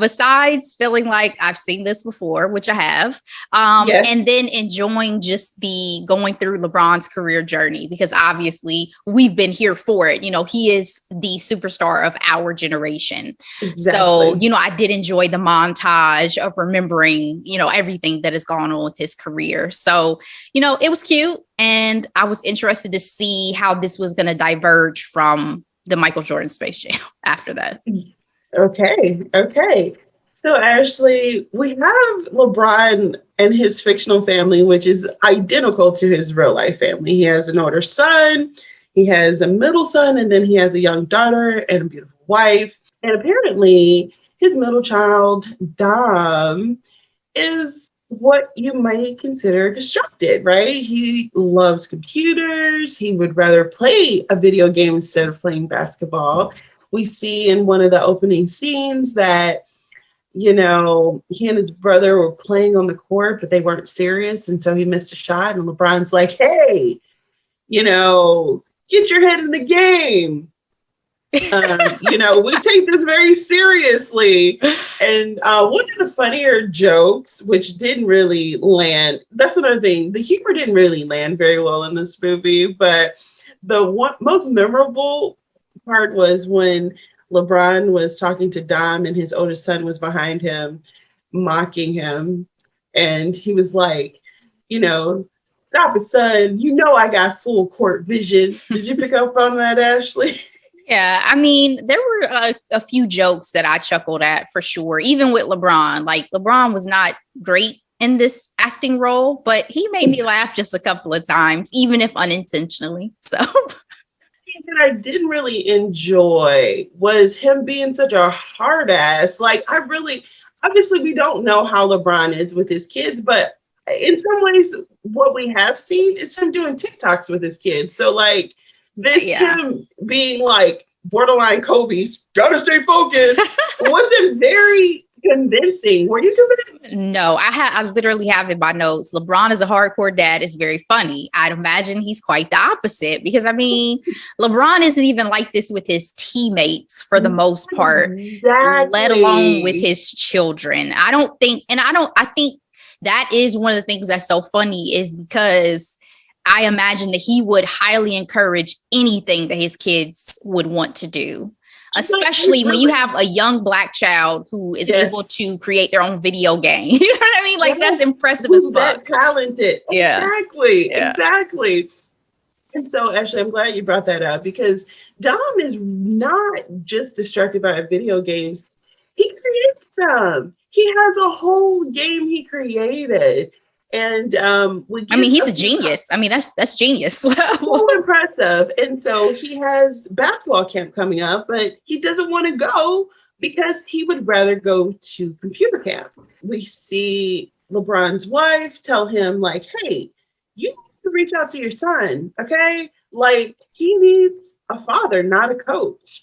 B: besides feeling like I've seen this before, which I have, and then enjoying just the going through LeBron's career journey, because obviously we've been here for it. You know, he is the superstar of our generation. Exactly. So, you know, I did enjoy the montage of remembering, you know, everything that has gone on with his career. So, you know, it was cute. And I was interested to see how this was going to diverge from the Michael Jordan Space Jam after that.
A: Okay. So, Ashley, we have LeBron and his fictional family, which is identical to his real life family. He has an older son, he has a middle son, and then he has a young daughter and a beautiful wife. And apparently, his middle child, Dom, is what you might consider distracted, right? He loves computers. He would rather play a video game instead of playing basketball. We see in one of the opening scenes that, you know, he and his brother were playing on the court, but they weren't serious. And so he missed a shot. And LeBron's like, hey, you know, get your head in the game. You know, we take this very seriously. And one of the funnier jokes, which didn't really land, that's another thing. The humor didn't really land very well in this movie, but the most memorable part was when LeBron was talking to Dom and his oldest son was behind him, mocking him. And he was like, you know, stop it, son. You know, I got full court vision. Did you pick up on that, Ashley?
B: Yeah, I mean, there were a few jokes that I chuckled at for sure, even with LeBron. Like, LeBron was not great in this acting role, but he made me laugh just a couple of times, even if unintentionally. So
A: that I didn't really enjoy was him being such a hard ass. Like, obviously we don't know how LeBron is with his kids, but in some ways what we have seen is him doing TikToks with his kids. So like him being like borderline Kobe's gotta stay focused wasn't very convincing. Were you doing it?
B: No, I literally have in my notes. LeBron is a hardcore dad. Is very funny. I'd imagine he's quite the opposite, because I mean, LeBron isn't even like this with his teammates for the most part, let alone with his children. I think that is one of the things that's so funny, is because I imagine that he would highly encourage anything that his kids would want to do. Especially when you have a young Black child who is able to create their own video game. You know what I mean? Like, that's impressive as fuck.
A: Talented. Yeah. Exactly. And so, Ashley, I'm glad you brought that up, because Dom is not just distracted by video games. He creates them. He has a whole game he created. And
B: he's a genius. I mean, that's genius.
A: So impressive. And so he has basketball camp coming up, but he doesn't want to go because he would rather go to computer camp. We see LeBron's wife tell him, like, hey, you need to reach out to your son, okay? Like, he needs a father, not a coach.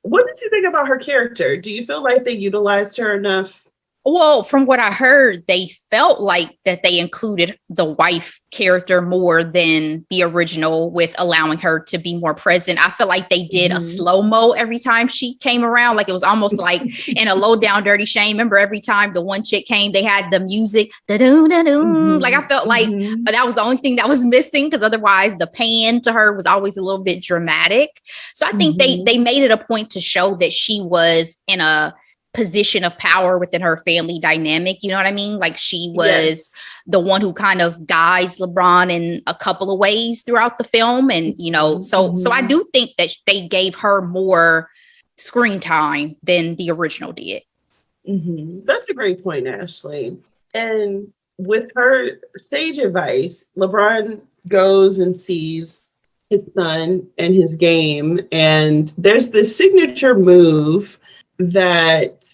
A: What did you think about her character? Do you feel like they utilized her enough?
B: Well, from what I heard, they felt like that they included the wife character more than the original with allowing her to be more present. I feel like they did a slow-mo every time she came around. Like it was almost like in a low down dirty shame. Remember every time the one chick came, they had the music. Like I felt like that was the only thing that was missing because otherwise the pan to her was always a little bit dramatic. So I think they made it a point to show that she was in a position of power within her family dynamic. You know what I mean? Like she was the one who kind of guides LeBron in a couple of ways throughout the film. And, you know, so I do think that they gave her more screen time than the original did.
A: That's a great point, Ashley. And with her sage advice, LeBron goes and sees his son and his game. And there's this signature move that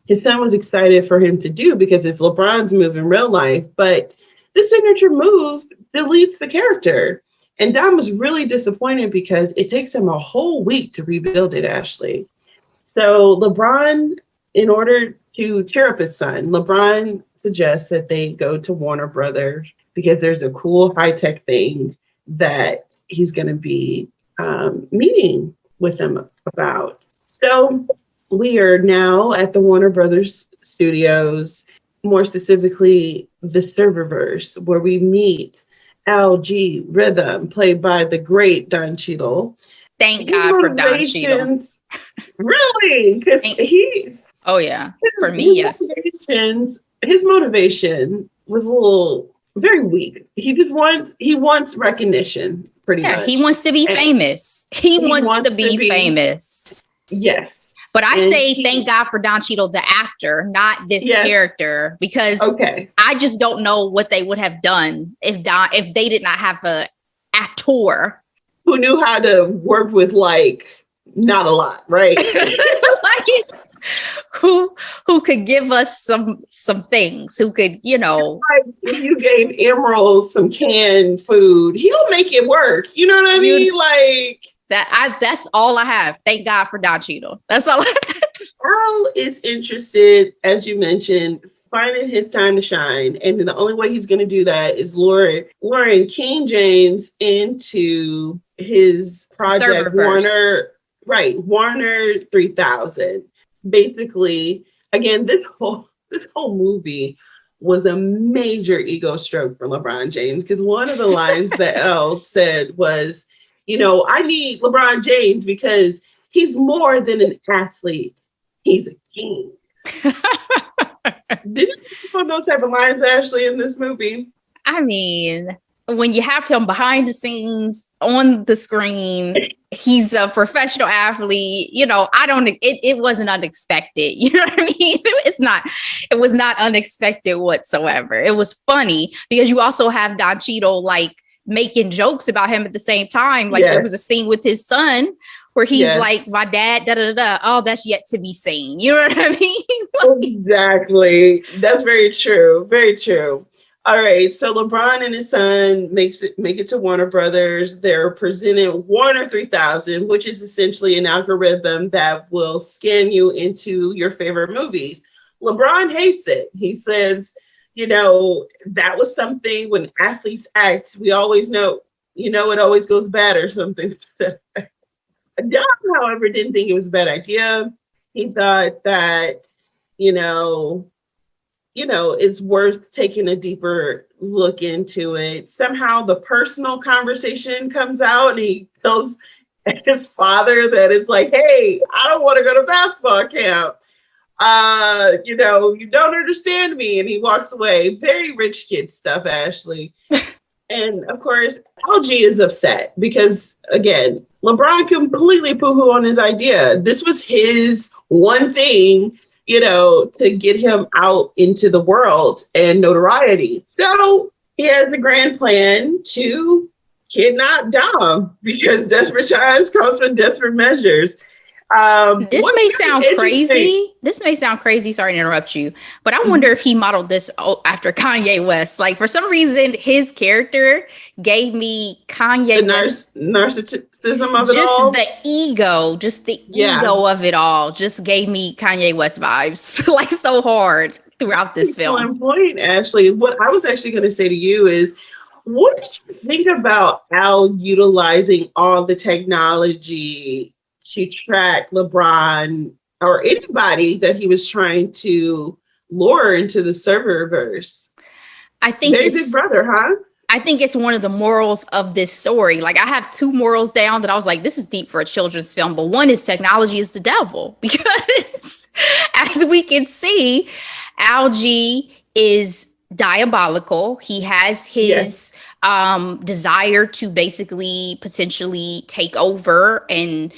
A: his son was excited for him to do because it's LeBron's move in real life, but the signature move deletes the character. And Don was really disappointed because it takes him a whole week to rebuild it, Ashley. So LeBron, in order to cheer up his son, LeBron suggests that they go to Warner Brothers because there's a cool high-tech thing that he's going to be meeting with them about. So we are now at the Warner Brothers studios, more specifically the Serververse, where we meet LG Rhythm, played by the great Don Cheadle.
B: Thank God for Don Cheadle.
A: Really?
B: Oh yeah, for me, yes.
A: His motivation was very weak. He wants recognition, pretty much.
B: He wants to be famous. He wants to be famous.
A: Yes.
B: But I say thank God for Don Cheadle, the actor, not this character, because I just don't know what they would have done if they did not have an actor
A: who knew how to work with not a lot, right?
B: who could give us some things, who could, you know.
A: Like if you gave Emerald some canned food, he'll make it work. You know what I mean?
B: That's all I have. Thank God for Don Cheadle. That's all I have.
A: Earl is interested, as you mentioned, finding his time to shine. And the only way he's going to do that is luring King James into his project, Warner 3000. Basically, again, this whole movie was a major ego stroke for LeBron James, because one of the lines that Elle said was, you know, I need LeBron James because he's more than an athlete. He's a king. Did you put those type of lines, Ashley, in this movie?
B: I mean, when you have him behind the scenes, on the screen, he's a professional athlete. You know, it wasn't unexpected. You know what I mean? It was not unexpected whatsoever. It was funny because you also have Don Cheadle making jokes about him at the same time. There was a scene with his son where he's like, my dad, oh, that's yet to be seen. You know what I mean?
A: Exactly. That's very true. Very true. All right. So LeBron and his son make it to Warner Brothers. They're presented Warner 3000, which is essentially an algorithm that will scan you into your favorite movies. LeBron hates it. He says, you know, that was something when athletes act, we always know, you know, it always goes bad or something. Don, however, didn't think it was a bad idea. He thought that, you know, it's worth taking a deeper look into it. Somehow the personal conversation comes out and he tells his father that it's like, hey, I don't want to go to basketball camp. You know, you don't understand me. And he walks away. Very rich kid stuff, Ashley. And of course, LG is upset because, again, LeBron completely poo-hoo on his idea. This was his one thing to get him out into the world and notoriety. So he has a grand plan to kidnap Dom because desperate times comes from desperate measures.
B: This may sound crazy. Sorry to interrupt you, but I wonder if he modeled this after Kanye West. Like, for some reason, his character gave me Kanye West
A: narcissism of it all.
B: Just the ego of it all. Just gave me Kanye West vibes, like so hard throughout this film.
A: One point, Ashley. What I was actually going to say to you is, what did you think about Al utilizing all the technology to track LeBron or anybody that he was trying to lure into the serververse?
B: I think
A: it's Big Brother, huh?
B: I think it's one of the morals of this story. Like, I have 2 morals down that I was like, this is deep for a children's film. But one is technology is the devil, because as we can see, Algie is diabolical. He has his desire to basically potentially take over and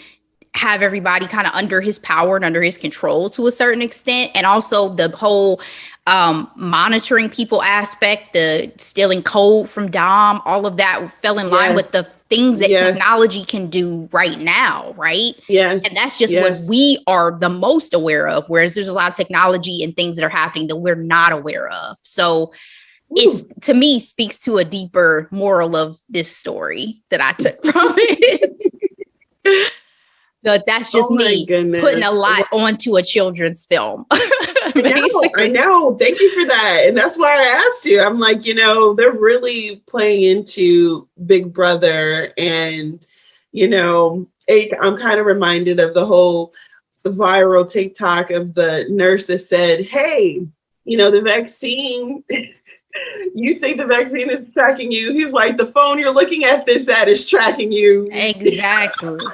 B: have everybody kind of under his power and under his control to a certain extent. And also the whole monitoring people aspect, the stealing code from Dom, all of that fell in line with the things that technology can do right now, right?
A: Yes.
B: And that's just what we are the most aware of, whereas there's a lot of technology and things that are happening that we're not aware of. So it's, to me, speaks to a deeper moral of this story that I took from it. But that's just me putting a lot onto a children's film.
A: I know. Thank you for that. And that's why I asked you. I'm like, they're really playing into Big Brother. And, I'm kind of reminded of the whole viral TikTok of the nurse that said, hey, the vaccine, you think the vaccine is tracking you. He's like, the phone you're looking at this at is tracking you.
B: Exactly.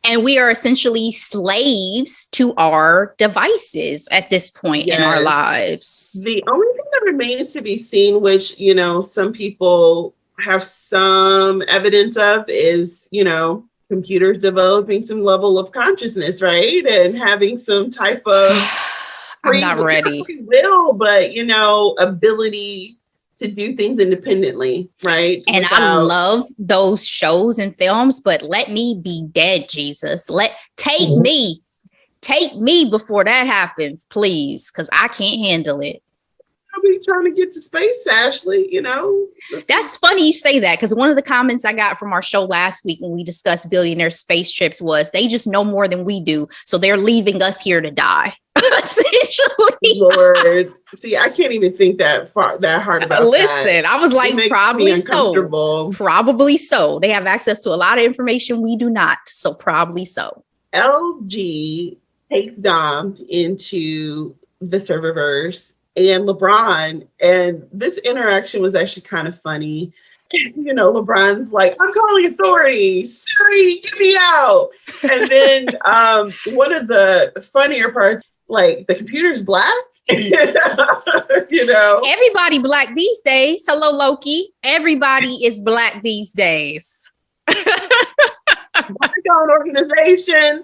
B: And we are essentially slaves to our devices at this point in our lives.
A: The only thing that remains to be seen, which, some people have some evidence of, is, computers developing some level of consciousness, right? And having some type of
B: I'm not ready.
A: Will, but, ability to do things independently, right?
B: And I love those shows and films, but let me be dead, Jesus. Take me before that happens, please, because I can't handle it.
A: I'll be trying to get to space, Ashley,
B: That's funny you say that, because one of the comments I got from our show last week when we discussed billionaire space trips was they just know more than we do, so they're leaving us here to die. Essentially.
A: Lord. See, I can't even think that hard about
B: Listen, I was like, probably so. Probably so. They have access to a lot of information we do not. So probably so.
A: LG takes Dom into the serververse and LeBron. And this interaction was actually kind of funny. LeBron's like, I'm calling authorities. Siri, get me out. And then one of the funnier parts, like, the computer's black.
B: Everybody black these days. Hello, Loki. Everybody is black these days.
A: Black-owned organization.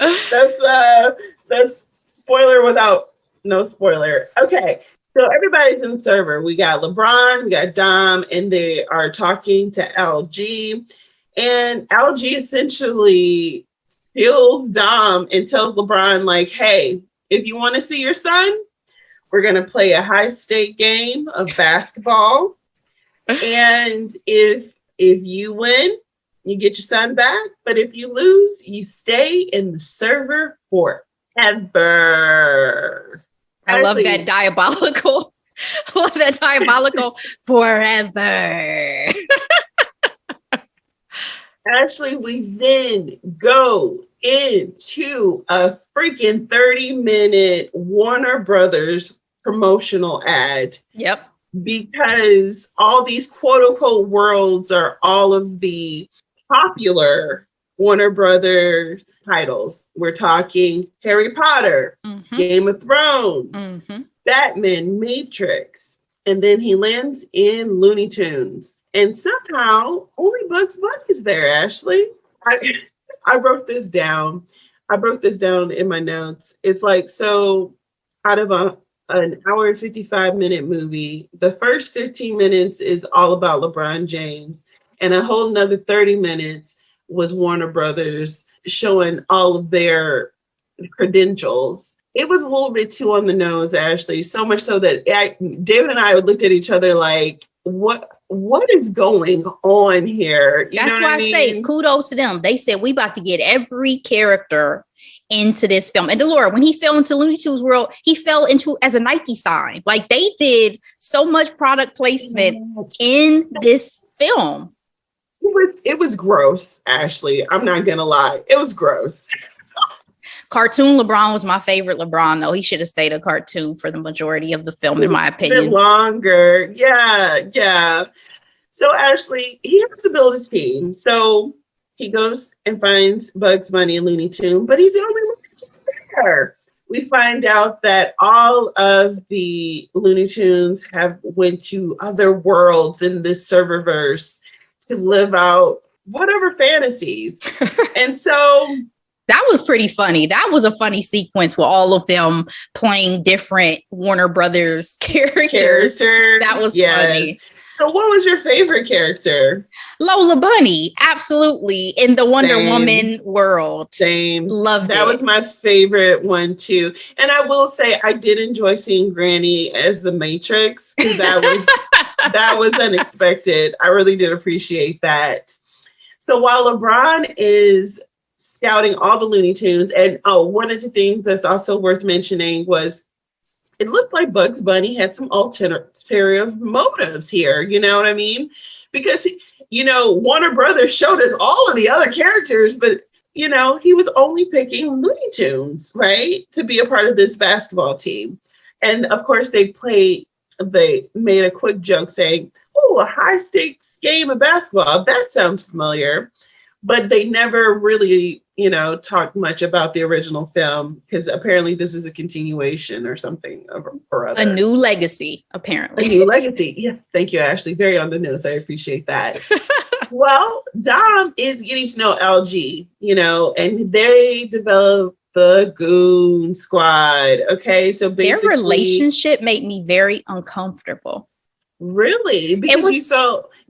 A: That's spoiler without no spoiler. Okay. So everybody's in the server. We got LeBron, we got Dom, and they are talking to LG. And LG essentially steals Dom and tells LeBron, like, hey, if you want to see your son, we're going to play a high-stake game of basketball. And if you win, you get your son back. But if you lose, you stay in the server forever.
B: I love that diabolical. Forever.
A: Actually, we then go into a freaking 30-minute Warner Brothers promotional ad.
B: Yep.
A: Because all these quote-unquote worlds are all of the popular Warner Brothers titles. We're talking Harry Potter, Game of Thrones, Batman, Matrix, and then he lands in Looney Tunes. And somehow only Bugs Bunny's there, Ashley. I wrote this down. I broke this down in my notes. It's like, so out of an hour and 55-minute movie, the first 15 minutes is all about LeBron James, and a whole nother 30 minutes was Warner Brothers showing all of their credentials. It was a little bit too on the nose, Ashley, so much so that David and I looked at each other like, what is going on here?
B: That's why I say kudos to them. They said we about to get every character into this film. And Delora, when he fell into Looney Tunes world, he fell into as a Nike sign. Like they did so much product placement in this film.
A: It was gross, Ashley. I'm not gonna lie. It was gross.
B: Cartoon LeBron was my favorite LeBron, though. He should have stayed a cartoon for the majority of the film, in my opinion. A bit
A: longer. Yeah. So Ashley, he has to build his team. So he goes and finds Bugs Bunny and Looney Tune, but he's the only Looney Tune there. We find out that all of the Looney Tunes have went to other worlds in this serververse to live out whatever fantasies. And so
B: that was pretty funny. That was a funny sequence with all of them playing different Warner Brothers characters. That was funny.
A: So what was your favorite character?
B: Lola Bunny, absolutely. In the Wonder Woman world.
A: Same.
B: Loved
A: that. That was my favorite one too. And I will say I did enjoy seeing Granny as the Matrix, because that was unexpected. I really did appreciate that. So while LeBron is scouting all the Looney Tunes, and one of the things that's also worth mentioning was it looked like Bugs Bunny had some ulterior motives here. You know what I mean? Because, Warner Brothers showed us all of the other characters, but, he was only picking Looney Tunes, right? To be a part of this basketball team. And of course, they made a quick joke saying, oh, a high stakes game of basketball. That sounds familiar. But they never really, talked much about the original film, because apparently this is a continuation or something or other.
B: A new legacy, apparently.
A: A new legacy. Yeah. Thank you, Ashley. Very on the nose. I appreciate that. Well, Dom is getting to know LG, and they develop the Goon Squad. Okay. So basically,
B: their relationship made me very uncomfortable.
A: Really? Because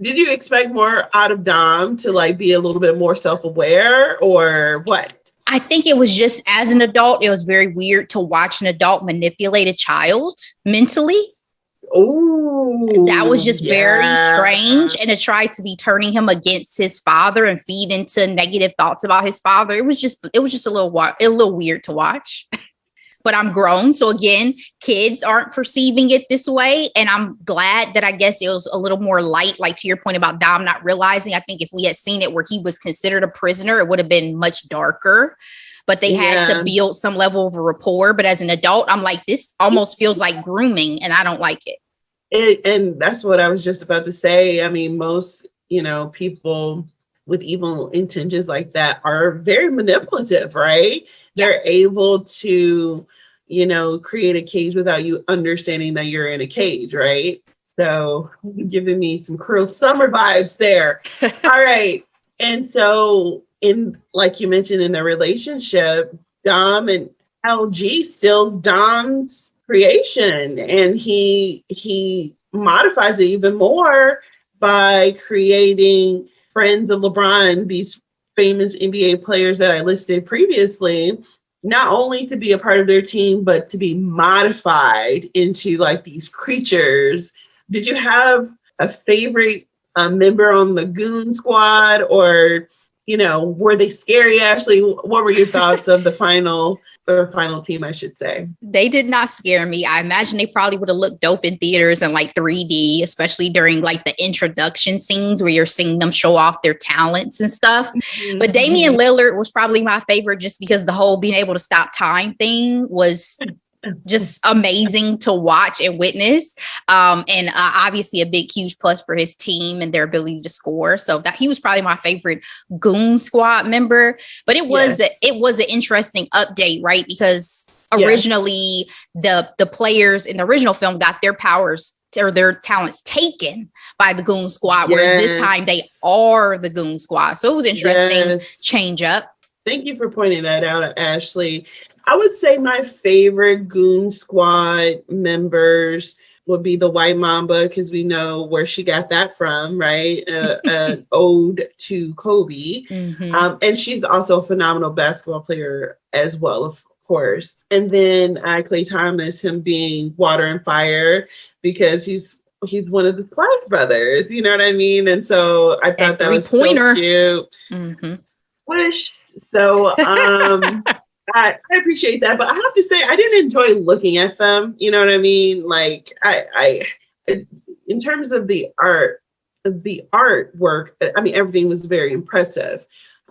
A: did you expect more out of Dom to be a little bit more self-aware, or what?
B: I think it was just, as an adult, it was very weird to watch an adult manipulate a child mentally.
A: Oh,
B: that was just very strange. And to try to be turning him against his father and feed into negative thoughts about his father. It was just a little weird to watch. But I'm grown. So again, kids aren't perceiving it this way. And I'm glad that I guess it was a little more light, like to your point about Dom not realizing. I think if we had seen it where he was considered a prisoner, it would have been much darker. But they had to build some level of a rapport. But as an adult, I'm like, this almost feels like grooming, and I don't like it.
A: And that's what I was just about to say. I mean, most, people with evil intentions like that are very manipulative, right? Yeah. They're able to, create a cage without you understanding that you're in a cage, right? So you're giving me some cruel summer vibes there. All right. And so like you mentioned, in the relationship, Dom and LG steals Dom's creation, and he modifies it even more by creating friends of LeBron, these famous NBA players that I listed previously, not only to be a part of their team, but to be modified into these creatures. Did you have a favorite member on the Goon Squad, or, were they scary, Ashley? What were your thoughts of the final team, I should say?
B: They did not scare me. I imagine they probably would have looked dope in theaters and 3D, especially during the introduction scenes where you're seeing them show off their talents and stuff. Mm-hmm. But Damian Lillard was probably my favorite, just because the whole being able to stop time thing was just amazing to watch and witness. And obviously a big, huge plus for his team and their ability to score. So that he was probably my favorite Goon Squad member. But it was an interesting update, right? Because originally the players in the original film got their powers or their talents taken by the Goon Squad, whereas this time they are the Goon Squad. So it was interesting change up.
A: Thank you for pointing that out, Ashley. I would say my favorite Goon Squad members would be the White Mamba, because we know where she got that from, right? An ode to Kobe.
B: Mm-hmm.
A: And she's also a phenomenal basketball player as well, of course. And then Clay Thomas, him being Water and Fire, because he's one of the Splash Brothers, you know what I mean? And so I thought that was so cute.
B: Mm-hmm.
A: Wish. So I appreciate that, but I have to say I didn't enjoy looking at them. You know what I mean? Like I in terms of the artwork, I mean, everything was very impressive.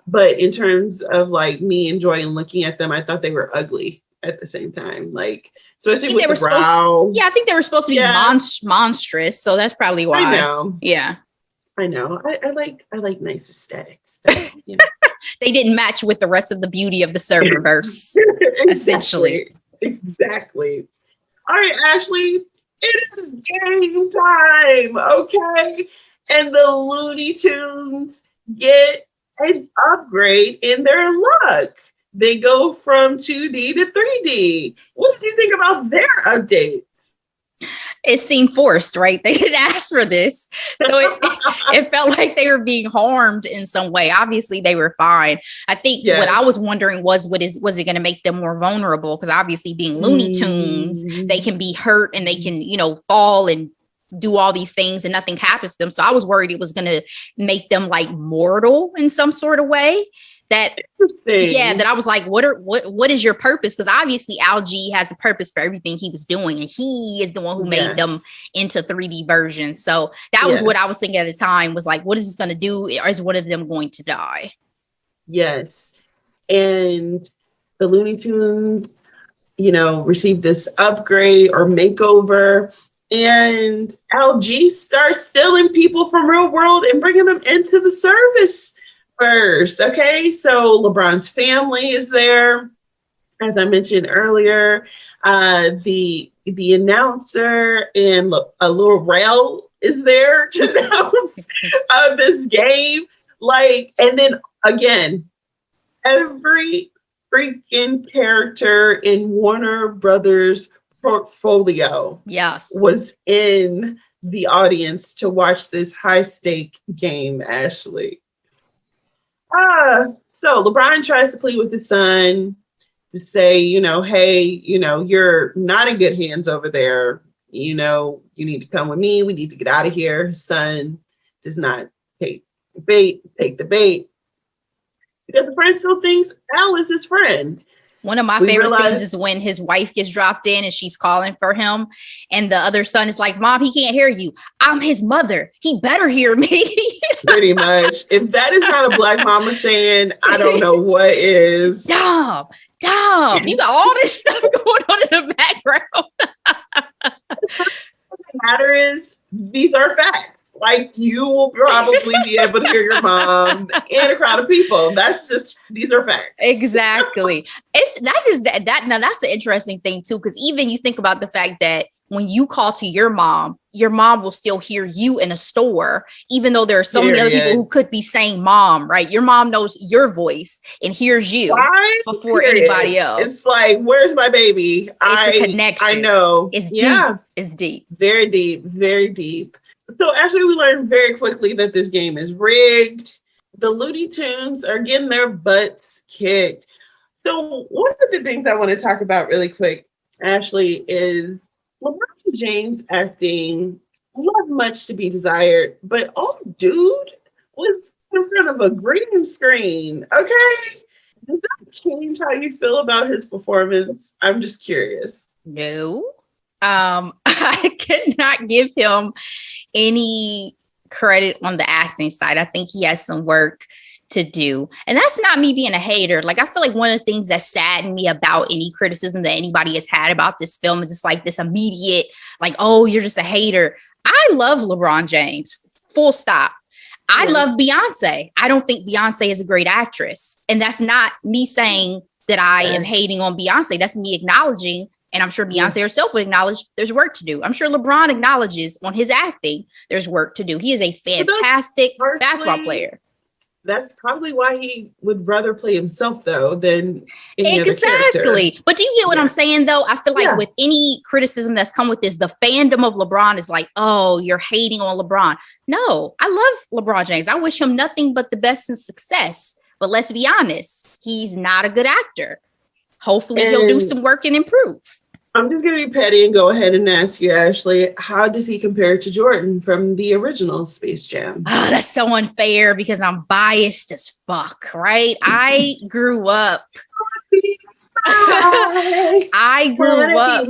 A: But in terms of like me enjoying looking at them, I thought they were ugly at the same time. Like, especially with the brow.
B: I think they were supposed to be monstrous. So that's probably why.
A: I know.
B: Yeah.
A: I know. I like nice aesthetics. So, you know.
B: They didn't match with the rest of the beauty of the serververse, essentially.
A: Exactly. All right, Ashley, it is game time, okay? And the Looney Tunes get an upgrade in their luck. They go from 2D to 3D. What did you think about their update?
B: It seemed forced, right? They didn't ask for this. So it felt like they were being harmed in some way. Obviously, they were fine. I think what I was wondering was it going to make them more vulnerable? Because obviously being Looney Tunes, they can be hurt and they can, fall and do all these things and nothing happens to them. So I was worried it was going to make them like mortal in some sort of way. That I was like, what is your purpose? Because obviously Algie has a purpose for everything he was doing, and he is the one who made them into 3D versions. So that was what I was thinking at the time, was like, what is this going to do? Or is one of them going to die?
A: Yes. And the Looney Tunes, received this upgrade or makeover, and Algie starts stealing people from real world and bringing them into the service first. Okay, so LeBron's family is there, as I mentioned earlier. The announcer and Lil Rel is there to announce this game. Like, and then again, every freaking character in Warner Brothers portfolio was in the audience to watch this high stake game, Ashley. So LeBron tries to plead with his son to say, hey, you're not in good hands over there. You need to come with me. We need to get out of here. His son does not take the bait, because the friend still thinks Al is his friend.
B: One of my favorite scenes is when his wife gets dropped in and she's calling for him. And the other son is like, Mom, he can't hear you. I'm his mother. He better hear me.
A: Pretty much. If that is not a Black mama saying, I don't know what is.
B: Dom, you got all this stuff going on in the background.
A: What matter is, these are facts. Like, you will probably be able to hear your mom in a crowd of people. These are facts.
B: Exactly. Now that's an interesting thing too, because even you think about the fact that when you call to your mom will still hear you in a store, even though there are so many other people who could be saying mom, right? Your mom knows your voice and hears you before anybody else.
A: It's like, where's my baby?
B: It's a connection.
A: I know.
B: It's deep. It's deep.
A: Very deep. Very deep. So actually, we learned very quickly that this game is rigged. The Looney Tunes are getting their butts kicked. So one of the things I want to talk about really quick, Ashley, is LeBron James acting left much to be desired, but dude was in front of a green screen. Okay. Does that change how you feel about his performance? I'm just curious.
B: No. I could not give him any credit on the acting side. I think he has some work to do. And that's not me being a hater. Like, I feel like one of the things that saddened me about any criticism that anybody has had about this film is just like this immediate, like, oh, you're just a hater. I love LeBron James, full stop. I love Beyonce. I don't think Beyonce is a great actress. And that's not me saying that I am hating on Beyonce. That's me acknowledging. And I'm sure Beyonce herself would acknowledge there's work to do. I'm sure LeBron acknowledges on his acting there's work to do. He is a fantastic basketball player.
A: That's probably why he would rather play himself though than any other character.
B: Exactly. But do you get what I'm saying though? I feel like with any criticism that's come with this, the fandom of LeBron is like, oh, you're hating on LeBron. No, I love LeBron James. I wish him nothing but the best and success. But let's be honest, he's not a good actor. Hopefully he'll do some work and improve.
A: I'm just going to be petty and go ahead and ask you, Ashley, how does he compare to Jordan from the original Space Jam?
B: Oh, that's so unfair because I'm biased as fuck, right? I grew up. I grew up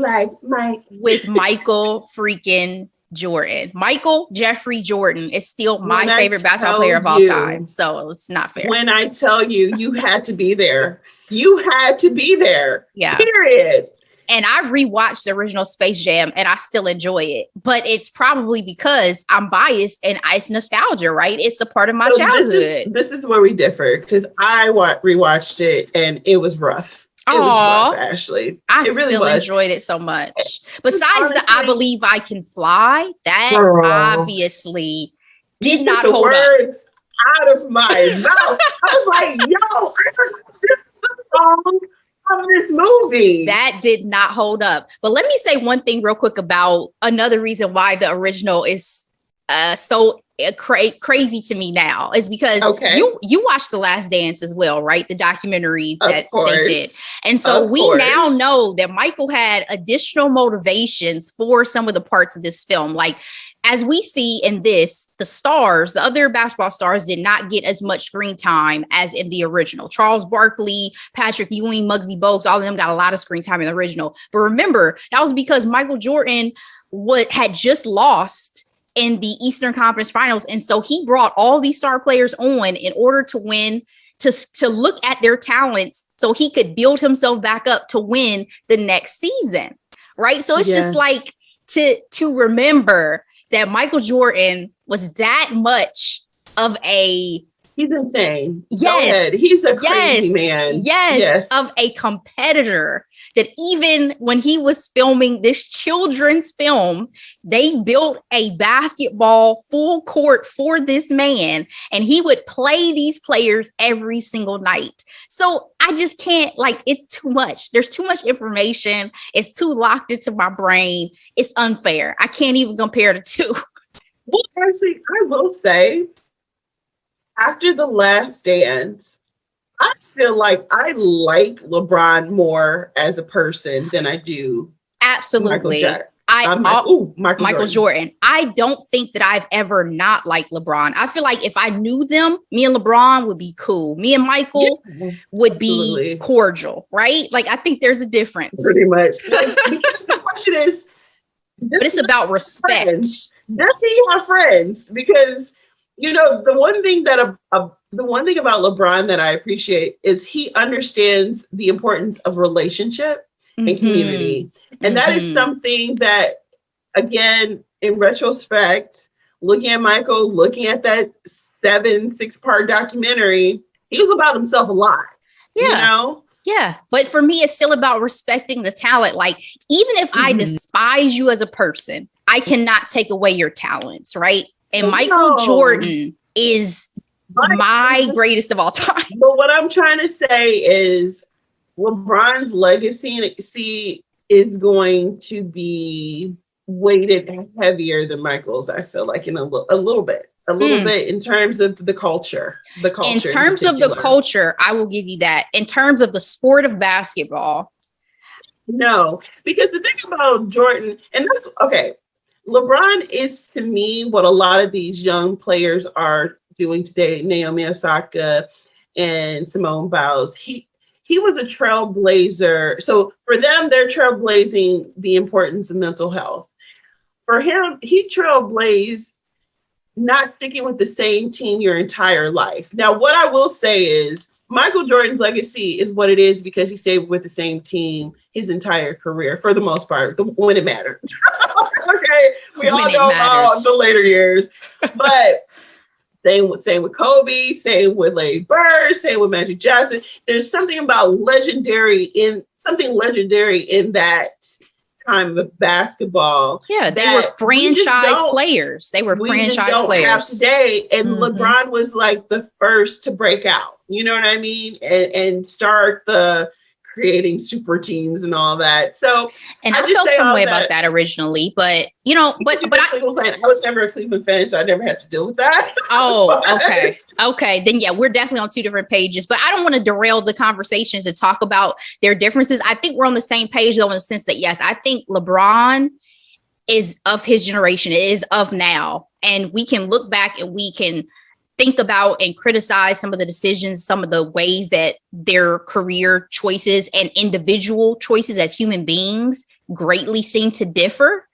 B: with Michael freaking Jordan. Michael Jeffrey Jordan is still my favorite basketball player of all time. So it's not fair.
A: When I tell you, you had to be there. You had to be there.
B: Yeah.
A: Period.
B: And I rewatched the original Space Jam and I still enjoy it. But it's probably because I'm biased and it's nostalgia, right? It's a part of my childhood.
A: This is where we differ because I rewatched it and it was rough. It was rough, Ashley.
B: I really enjoyed it so much. Besides the I Believe I Can Fly, that obviously did not hold up.
A: Out of my mouth. I was like, yo, I forgot this song of this movie.
B: That did not hold up. But let me say one thing real quick about another reason why the original is so crazy to me now is because you watched The Last Dance as well, right? The documentary that they did. And so we now know that Michael had additional motivations for some of the parts of this film. Like, as we see in this, the other basketball stars did not get as much screen time as in the original. Charles Barkley, Patrick Ewing, Muggsy Bogues, all of them got a lot of screen time in the original. But remember, that was because Michael Jordan had just lost in the Eastern Conference Finals. And so he brought all these star players on in order to win, to look at their talents so he could build himself back up to win the next season. Right. So it's just like to remember that Michael Jordan was that much of a...
A: He's insane.
B: Yes.
A: He's a crazy man.
B: Yes. Of a competitor that even when he was filming this children's film, they built a basketball full court for this man and he would play these players every single night. So I just can't, it's too much. There's too much information. It's too locked into my brain. It's unfair. I can't even compare the two.
A: Well, actually, I will say, after The Last Dance, I feel like I like LeBron more as a person than I do.
B: Absolutely. Michael Jordan. I don't think that I've ever not liked LeBron. I feel like if I knew them, me and LeBron would be cool. Me and Michael would be cordial, right? Like, I think there's a difference.
A: Pretty much. The question is,
B: but it's about respect.
A: Does he have friends? Because the one thing about LeBron that I appreciate is he understands the importance of relationship and community. And that is something that, again, in retrospect, looking at Michael, looking at that 6-part documentary, he was about himself a lot.
B: Yeah. Yeah. But for me, it's still about respecting the talent. Like, even if I despise you as a person, I cannot take away your talents, right? And Michael Jordan is my greatest of all time.
A: But what I'm trying to say is LeBron's legacy is going to be weighted heavier than Michael's, I feel like, in a little bit in terms of the culture. In terms of the culture, I will give you that. In terms of the sport of basketball. No, because the thing about Jordan, and that's okay. LeBron is, to me, what a lot of these young players are doing today. Naomi Osaka and Simone Biles. He was a trailblazer. So for them, they're trailblazing the importance of mental health. For him, he trailblazed not sticking with the same team your entire life. Now, what I will say is Michael Jordan's legacy is what it is because he stayed with the same team his entire career, for the most part, when it mattered. Okay, we all know about the later years, but same with Kobe, same with Larry Bird, same with Magic Johnson. There's something about legendary in that time of basketball.
B: Yeah, they were franchise players. They were franchise players.
A: Have today, and LeBron was like the first to break out. You know what I mean? And start the creating super teams and all that. So,
B: and I felt some way about that originally, but you know, but
A: I was never a Cleveland fan, so I never had to deal with that.
B: Oh, okay. Then yeah, we're definitely on two different pages. But I don't want to derail the conversation to talk about their differences. I think we're on the same page though, in the sense that yes, I think LeBron is of his generation. It is of now, and we can look back and we can think about and criticize some of the decisions, some of the ways that their career choices and individual choices as human beings greatly seem to differ.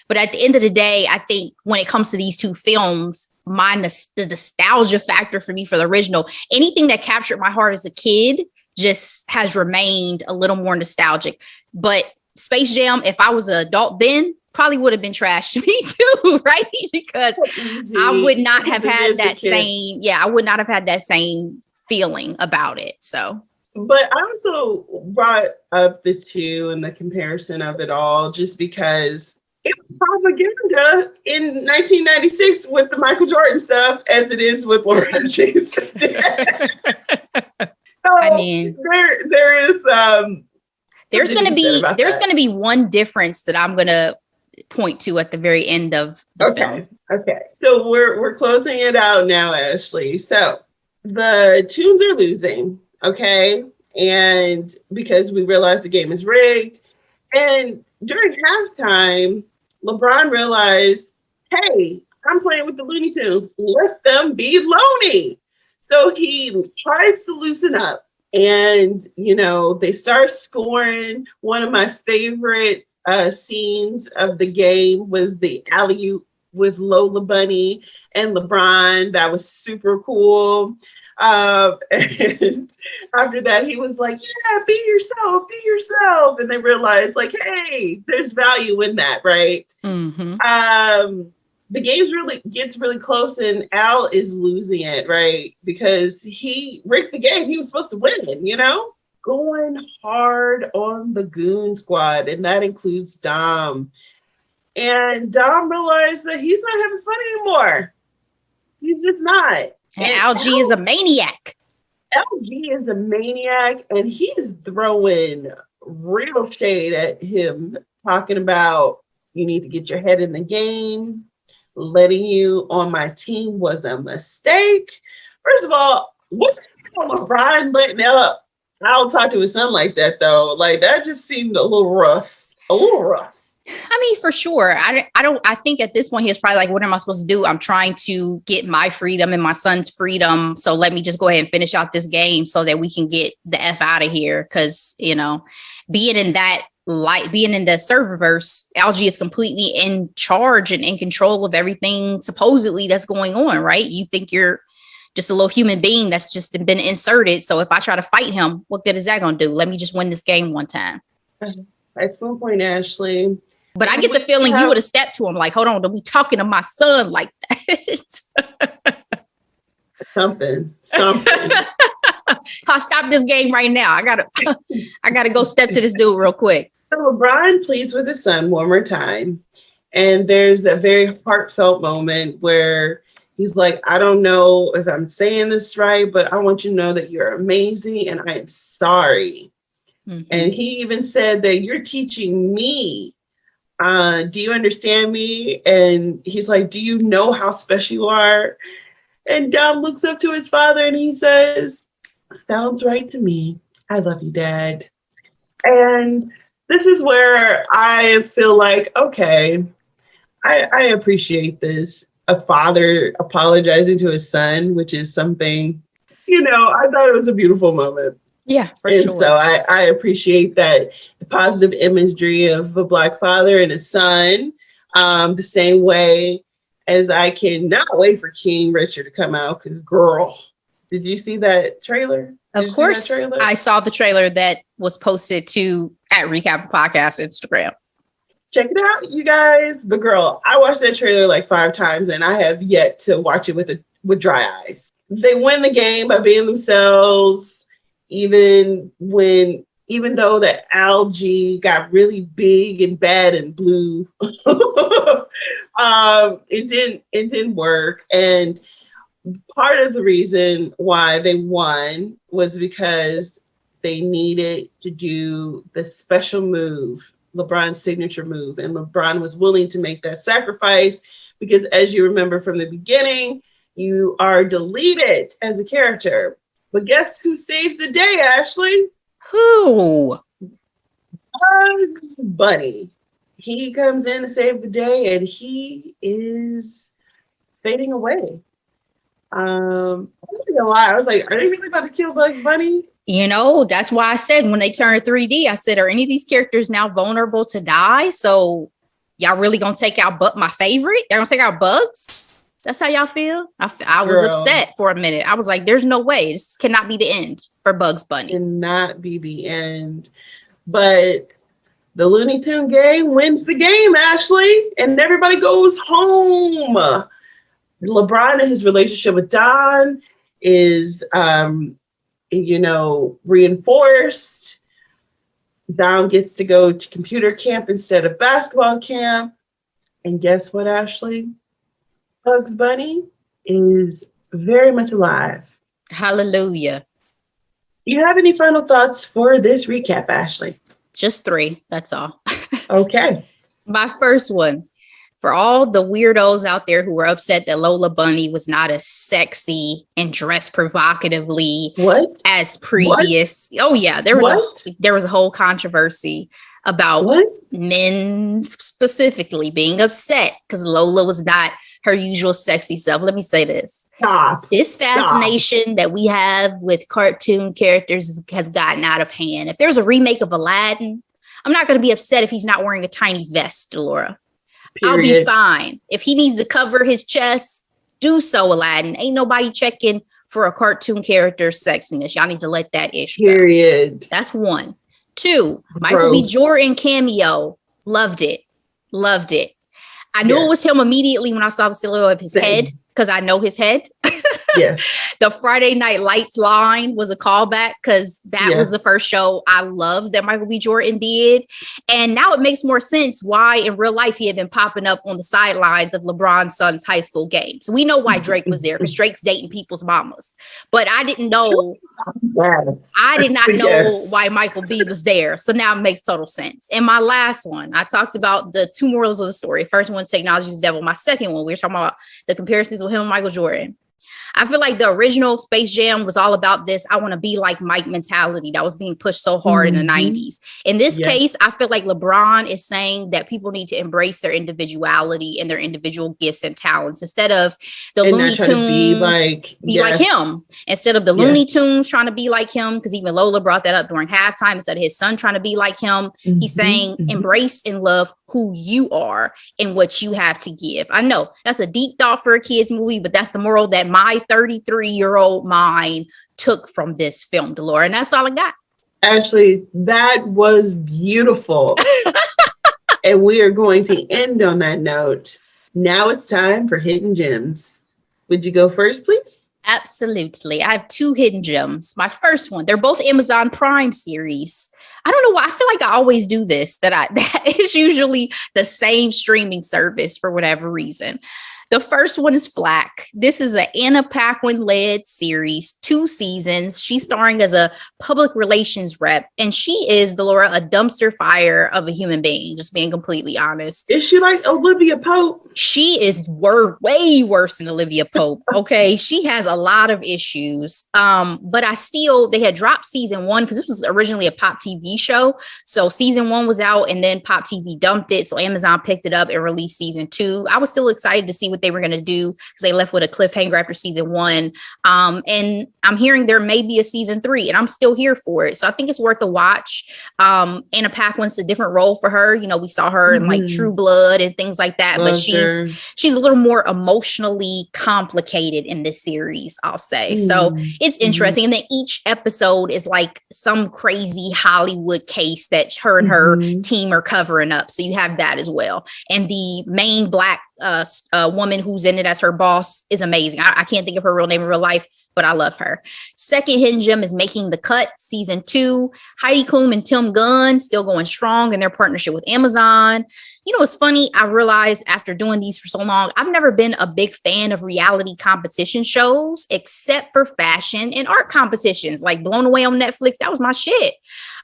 B: But at the end of the day, I think when it comes to these two films, the nostalgia factor for me for the original, anything that captured my heart as a kid just has remained a little more nostalgic. But Space Jam, if I was an adult then, probably would have been trash to me too, right? Because I would not have had that same, I would not have had that same feeling about it. So,
A: but I also brought up the two and the comparison of it all just because it was propaganda in 1996 with the Michael Jordan stuff as it is with LeBron James. So
B: I mean,
A: there is
B: there's going to be one difference that I'm going to point to at the very end of the film.
A: Okay. So we're closing it out now, Ashley. So the Tunes are losing, okay? And because we realized the game is rigged. And during halftime, LeBron realized, hey, I'm playing with the Looney Tunes. Let them be lonely. So he tries to loosen up. And, you know, they start scoring. One of my favorite scenes of the game was the alley-oop with Lola Bunny and LeBron. That was super cool. And after that, he was like, yeah, be yourself. And they realized, like, hey, there's value in that, right?
B: Mm-hmm.
A: The game gets really close and Al is losing it, right? Because he rigged the game. He was supposed to win, you know? Going hard on the Goon Squad, and that includes Dom. And Dom realized that he's not having fun anymore. He's just not.
B: And LG is a maniac.
A: LG is a maniac, and he is throwing real shade at him, talking about you need to get your head in the game. Letting you on my team was a mistake. First of all, what LeBron letting up? I'll talk to his son like that, though. Like, that just seemed a little rough.
B: I mean, for sure. I think at this point, he was probably like, what am I supposed to do? I'm trying to get my freedom and my son's freedom. So let me just go ahead and finish out this game so that we can get the F out of here. Because, you know, being in the serververse, LG is completely in charge and in control of everything supposedly that's going on, right? You think you're just a little human being that's just been inserted. So if I try to fight him, what good is that going to do? Let me just win this game one time.
A: Excellent point, Ashley.
B: But I get the feeling you would have stepped to him like, hold on, don't be talking to my son like that.
A: Something.
B: I'll stop this game right now. I gotta go step to this dude real quick.
A: So LeBron pleads with his son one more time. And there's that very heartfelt moment where he's like, I don't know if I'm saying this right, but I want you to know that you're amazing and I am sorry. Mm-hmm. And he even said that you're teaching me. Do you understand me? And he's like, do you know how special you are? And Dom looks up to his father and he says, sounds right to me. I love you, Dad. And this is where I feel like, okay, I appreciate this. A father apologizing to his son, which is something, you know, I thought it was a beautiful moment.
B: Yeah, for
A: and
B: sure.
A: So I appreciate that the positive imagery of a Black father and a son, the same way as I cannot wait for King Richard to come out. Because, girl, did you see that trailer?
B: Of course, I saw the trailer that was posted to at Recap Podcast Instagram.
A: Check it out, you guys. But girl, I watched that trailer like 5 times and I have yet to watch it with dry eyes. They win the game by being themselves, even when even though the algae got really big and bad and blue, it didn't work. And part of the reason why they won was because they needed to do the special move, LeBron's signature move. And LeBron was willing to make that sacrifice because, as you remember from the beginning, you are deleted as a character. But guess who saves the day, Ashley?
B: Who?
A: Bugs Bunny. He comes in to save the day, and he is fading away. I'm not gonna lie, I was like, are they really about to kill Bugs Bunny?
B: You know, that's why I said when they turn 3D, I said, are any of these characters now vulnerable to die? So y'all really gonna take out my favorite? They're gonna take out Bugs? That's how y'all feel? I was upset for a minute. I was like, there's no way. This cannot be the end for Bugs Bunny.
A: Cannot be the end. But the Looney Tune gang wins the game, Ashley, and everybody goes home. LeBron and his relationship with Don is, reinforced. Don gets to go to computer camp instead of basketball camp. And guess what, Ashley? Bugs Bunny is very much alive.
B: Hallelujah.
A: Do you have any final thoughts for this recap, Ashley?
B: Just 3. That's all.
A: Okay.
B: My first one. For all the weirdos out there who were upset that Lola Bunny was not as sexy and dressed provocatively as previous. What? Oh yeah, there was a whole controversy about men specifically being upset because Lola was not her usual sexy self. Let me say this. This fascination that we have with cartoon characters has gotten out of hand. If there's a remake of Aladdin, I'm not going to be upset if he's not wearing a tiny vest, Delora. Period. I'll be fine. If he needs to cover his chest, do so, Aladdin. Ain't nobody checking for a cartoon character's sexiness. Y'all need to let that issue
A: Period.
B: Go. That's 1. 2, Michael B. Jordan cameo. Loved it. I knew it was him immediately when I saw the silhouette of his head because I know his head.
A: Yes.
B: The Friday Night Lights line was a callback because that was the first show I loved that Michael B. Jordan did. And now it makes more sense why in real life he had been popping up on the sidelines of LeBron's son's high school games. We know why Drake was there because Drake's dating people's mamas. But I didn't know. I did not know why Michael B. was there. So now it makes total sense. And my last one, I talked about the 2 morals of the story. First one, technology is the devil. My second one, we were talking about the comparisons with him and Michael Jordan. I feel like the original Space Jam was all about this I want to be like Mike mentality that was being pushed so hard in the 90s. In this case, I feel like LeBron is saying that people need to embrace their individuality and their individual gifts and talents instead of the Looney Tunes be like him. Instead of the Looney Tunes trying to be like him, because even Lola brought that up during halftime. Instead of his son trying to be like him, he's saying embrace and love who you are and what you have to give. I know that's a deep thought for a kid's movie, but that's the moral that my 33-year-old mind took from this film, Delora. And that's all I got.
A: Ashley, that was beautiful. And we are going to end on that note. Now it's time for Hidden Gems. Would you go first, please?
B: Absolutely. I have 2 hidden gems. My first one, they're both Amazon Prime series. I don't know why. I feel like I always do this, that is usually the same streaming service for whatever reason. The first one is Flack. This is an Anna Paquin-led series, 2 seasons. She's starring as a public relations rep, and she is, Delora, a dumpster fire of a human being, just being completely honest.
A: Is she like Olivia Pope?
B: She is way worse than Olivia Pope, okay? She has a lot of issues, but they had dropped season 1 because this was originally a Pop TV show, so season 1 was out, and then Pop TV dumped it, so Amazon picked it up and released season 2. I was still excited to see what they were going to do because they left with a cliffhanger after season 1. And I'm hearing there may be a season 3 and I'm still here for it. So I think it's worth a watch. Anna Paquin's a different role for her. You know, we saw her in like True Blood and things like that, but she's a little more emotionally complicated in this series, I'll say. So it's interesting. And then each episode is like some crazy Hollywood case that her and her team are covering up. So you have that as well. And the main Black woman who's in it as her boss is amazing. I can't think of her real name in real life, but I love her. Second hidden gem is Making the Cut, season 2. Heidi Klum and Tim Gunn still going strong in their partnership with Amazon. You know, it's funny. I realized after doing these for so long, I've never been a big fan of reality competition shows, except for fashion and art competitions, like Blown Away on Netflix. That was my shit.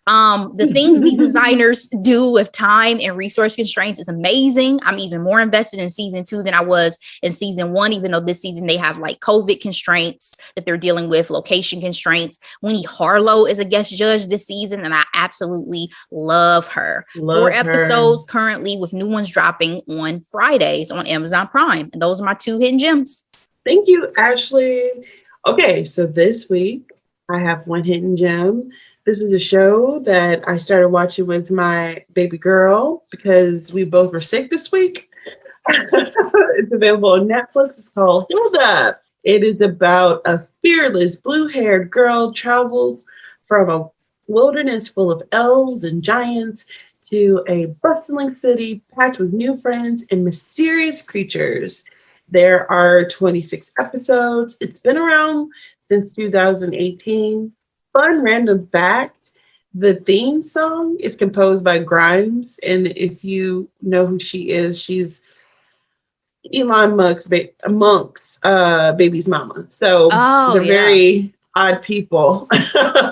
B: The things these designers do with time and resource constraints is amazing. I'm even more invested in season 2 than I was in season 1, even though this season they have like COVID constraints that they're dealing with, location constraints. Winnie Harlow is a guest judge this season, and I absolutely love her. 4 episodes currently, with new ones dropping on Fridays on Amazon Prime. And those are my 2 hidden gems.
A: Thank you, Ashley. Okay, so this week I have 1 hidden gem. This is a show that I started watching with my baby girl because we both were sick this week. It's available on Netflix. It's called Hilda. It is about a fearless blue-haired girl travels from a wilderness full of elves and giants to a bustling city packed with new friends and mysterious creatures. There are 26 episodes. It's been around since 2018. Fun random fact, the theme song is composed by Grimes, and if you know who she is, she's Elon Musk's baby's mama. So they're very odd people,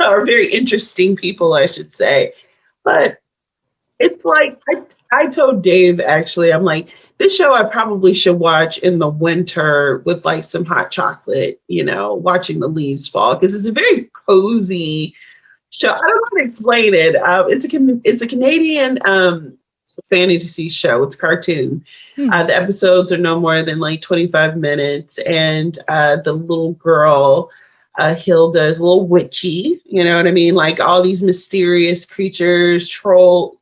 A: or very interesting people, I should say. But it's like, I told Dave, actually, I'm like, this show I probably should watch in the winter with like some hot chocolate, you know, watching the leaves fall, because it's a very cozy show. I don't know how to explain it. It's a Canadian fantasy show. It's a cartoon. The episodes are no more than like 25 minutes. And the little girl, Hilda, is a little witchy. You know what I mean? Like all these mysterious creatures, trolls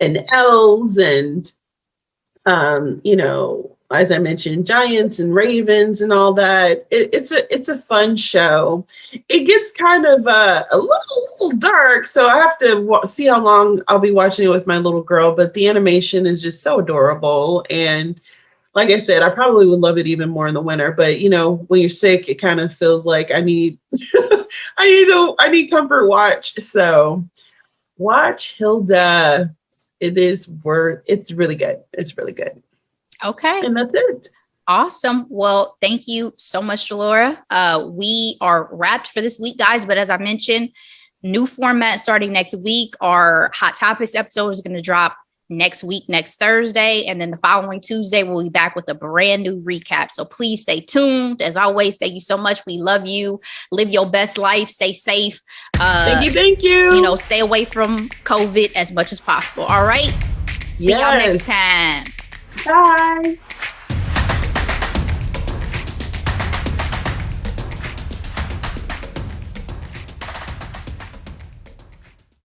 A: and elves and, you know, as I mentioned, giants and ravens and all that. It's a fun show. It gets kind of a little dark, so I have to see how long I'll be watching it with my little girl, but the animation is just so adorable. And like I said, I probably would love it even more in the winter, but you know, when you're sick, it kind of feels like I need I need comfort watch. So watch Hilda. It's really good. It's really good.
B: Okay.
A: And that's it.
B: Awesome. Well, thank you so much, Delora. We are wrapped for this week, guys. But as I mentioned, new format starting next week. Our Hot Topics episode is going to drop next week, next Thursday. And then the following Tuesday, we'll be back with a brand new recap. So please stay tuned. As always, thank you so much. We love you. Live your best life. Stay safe.
A: Thank you.
B: You know, stay away from COVID as much as possible. All right. See y'all next time.
A: Bye.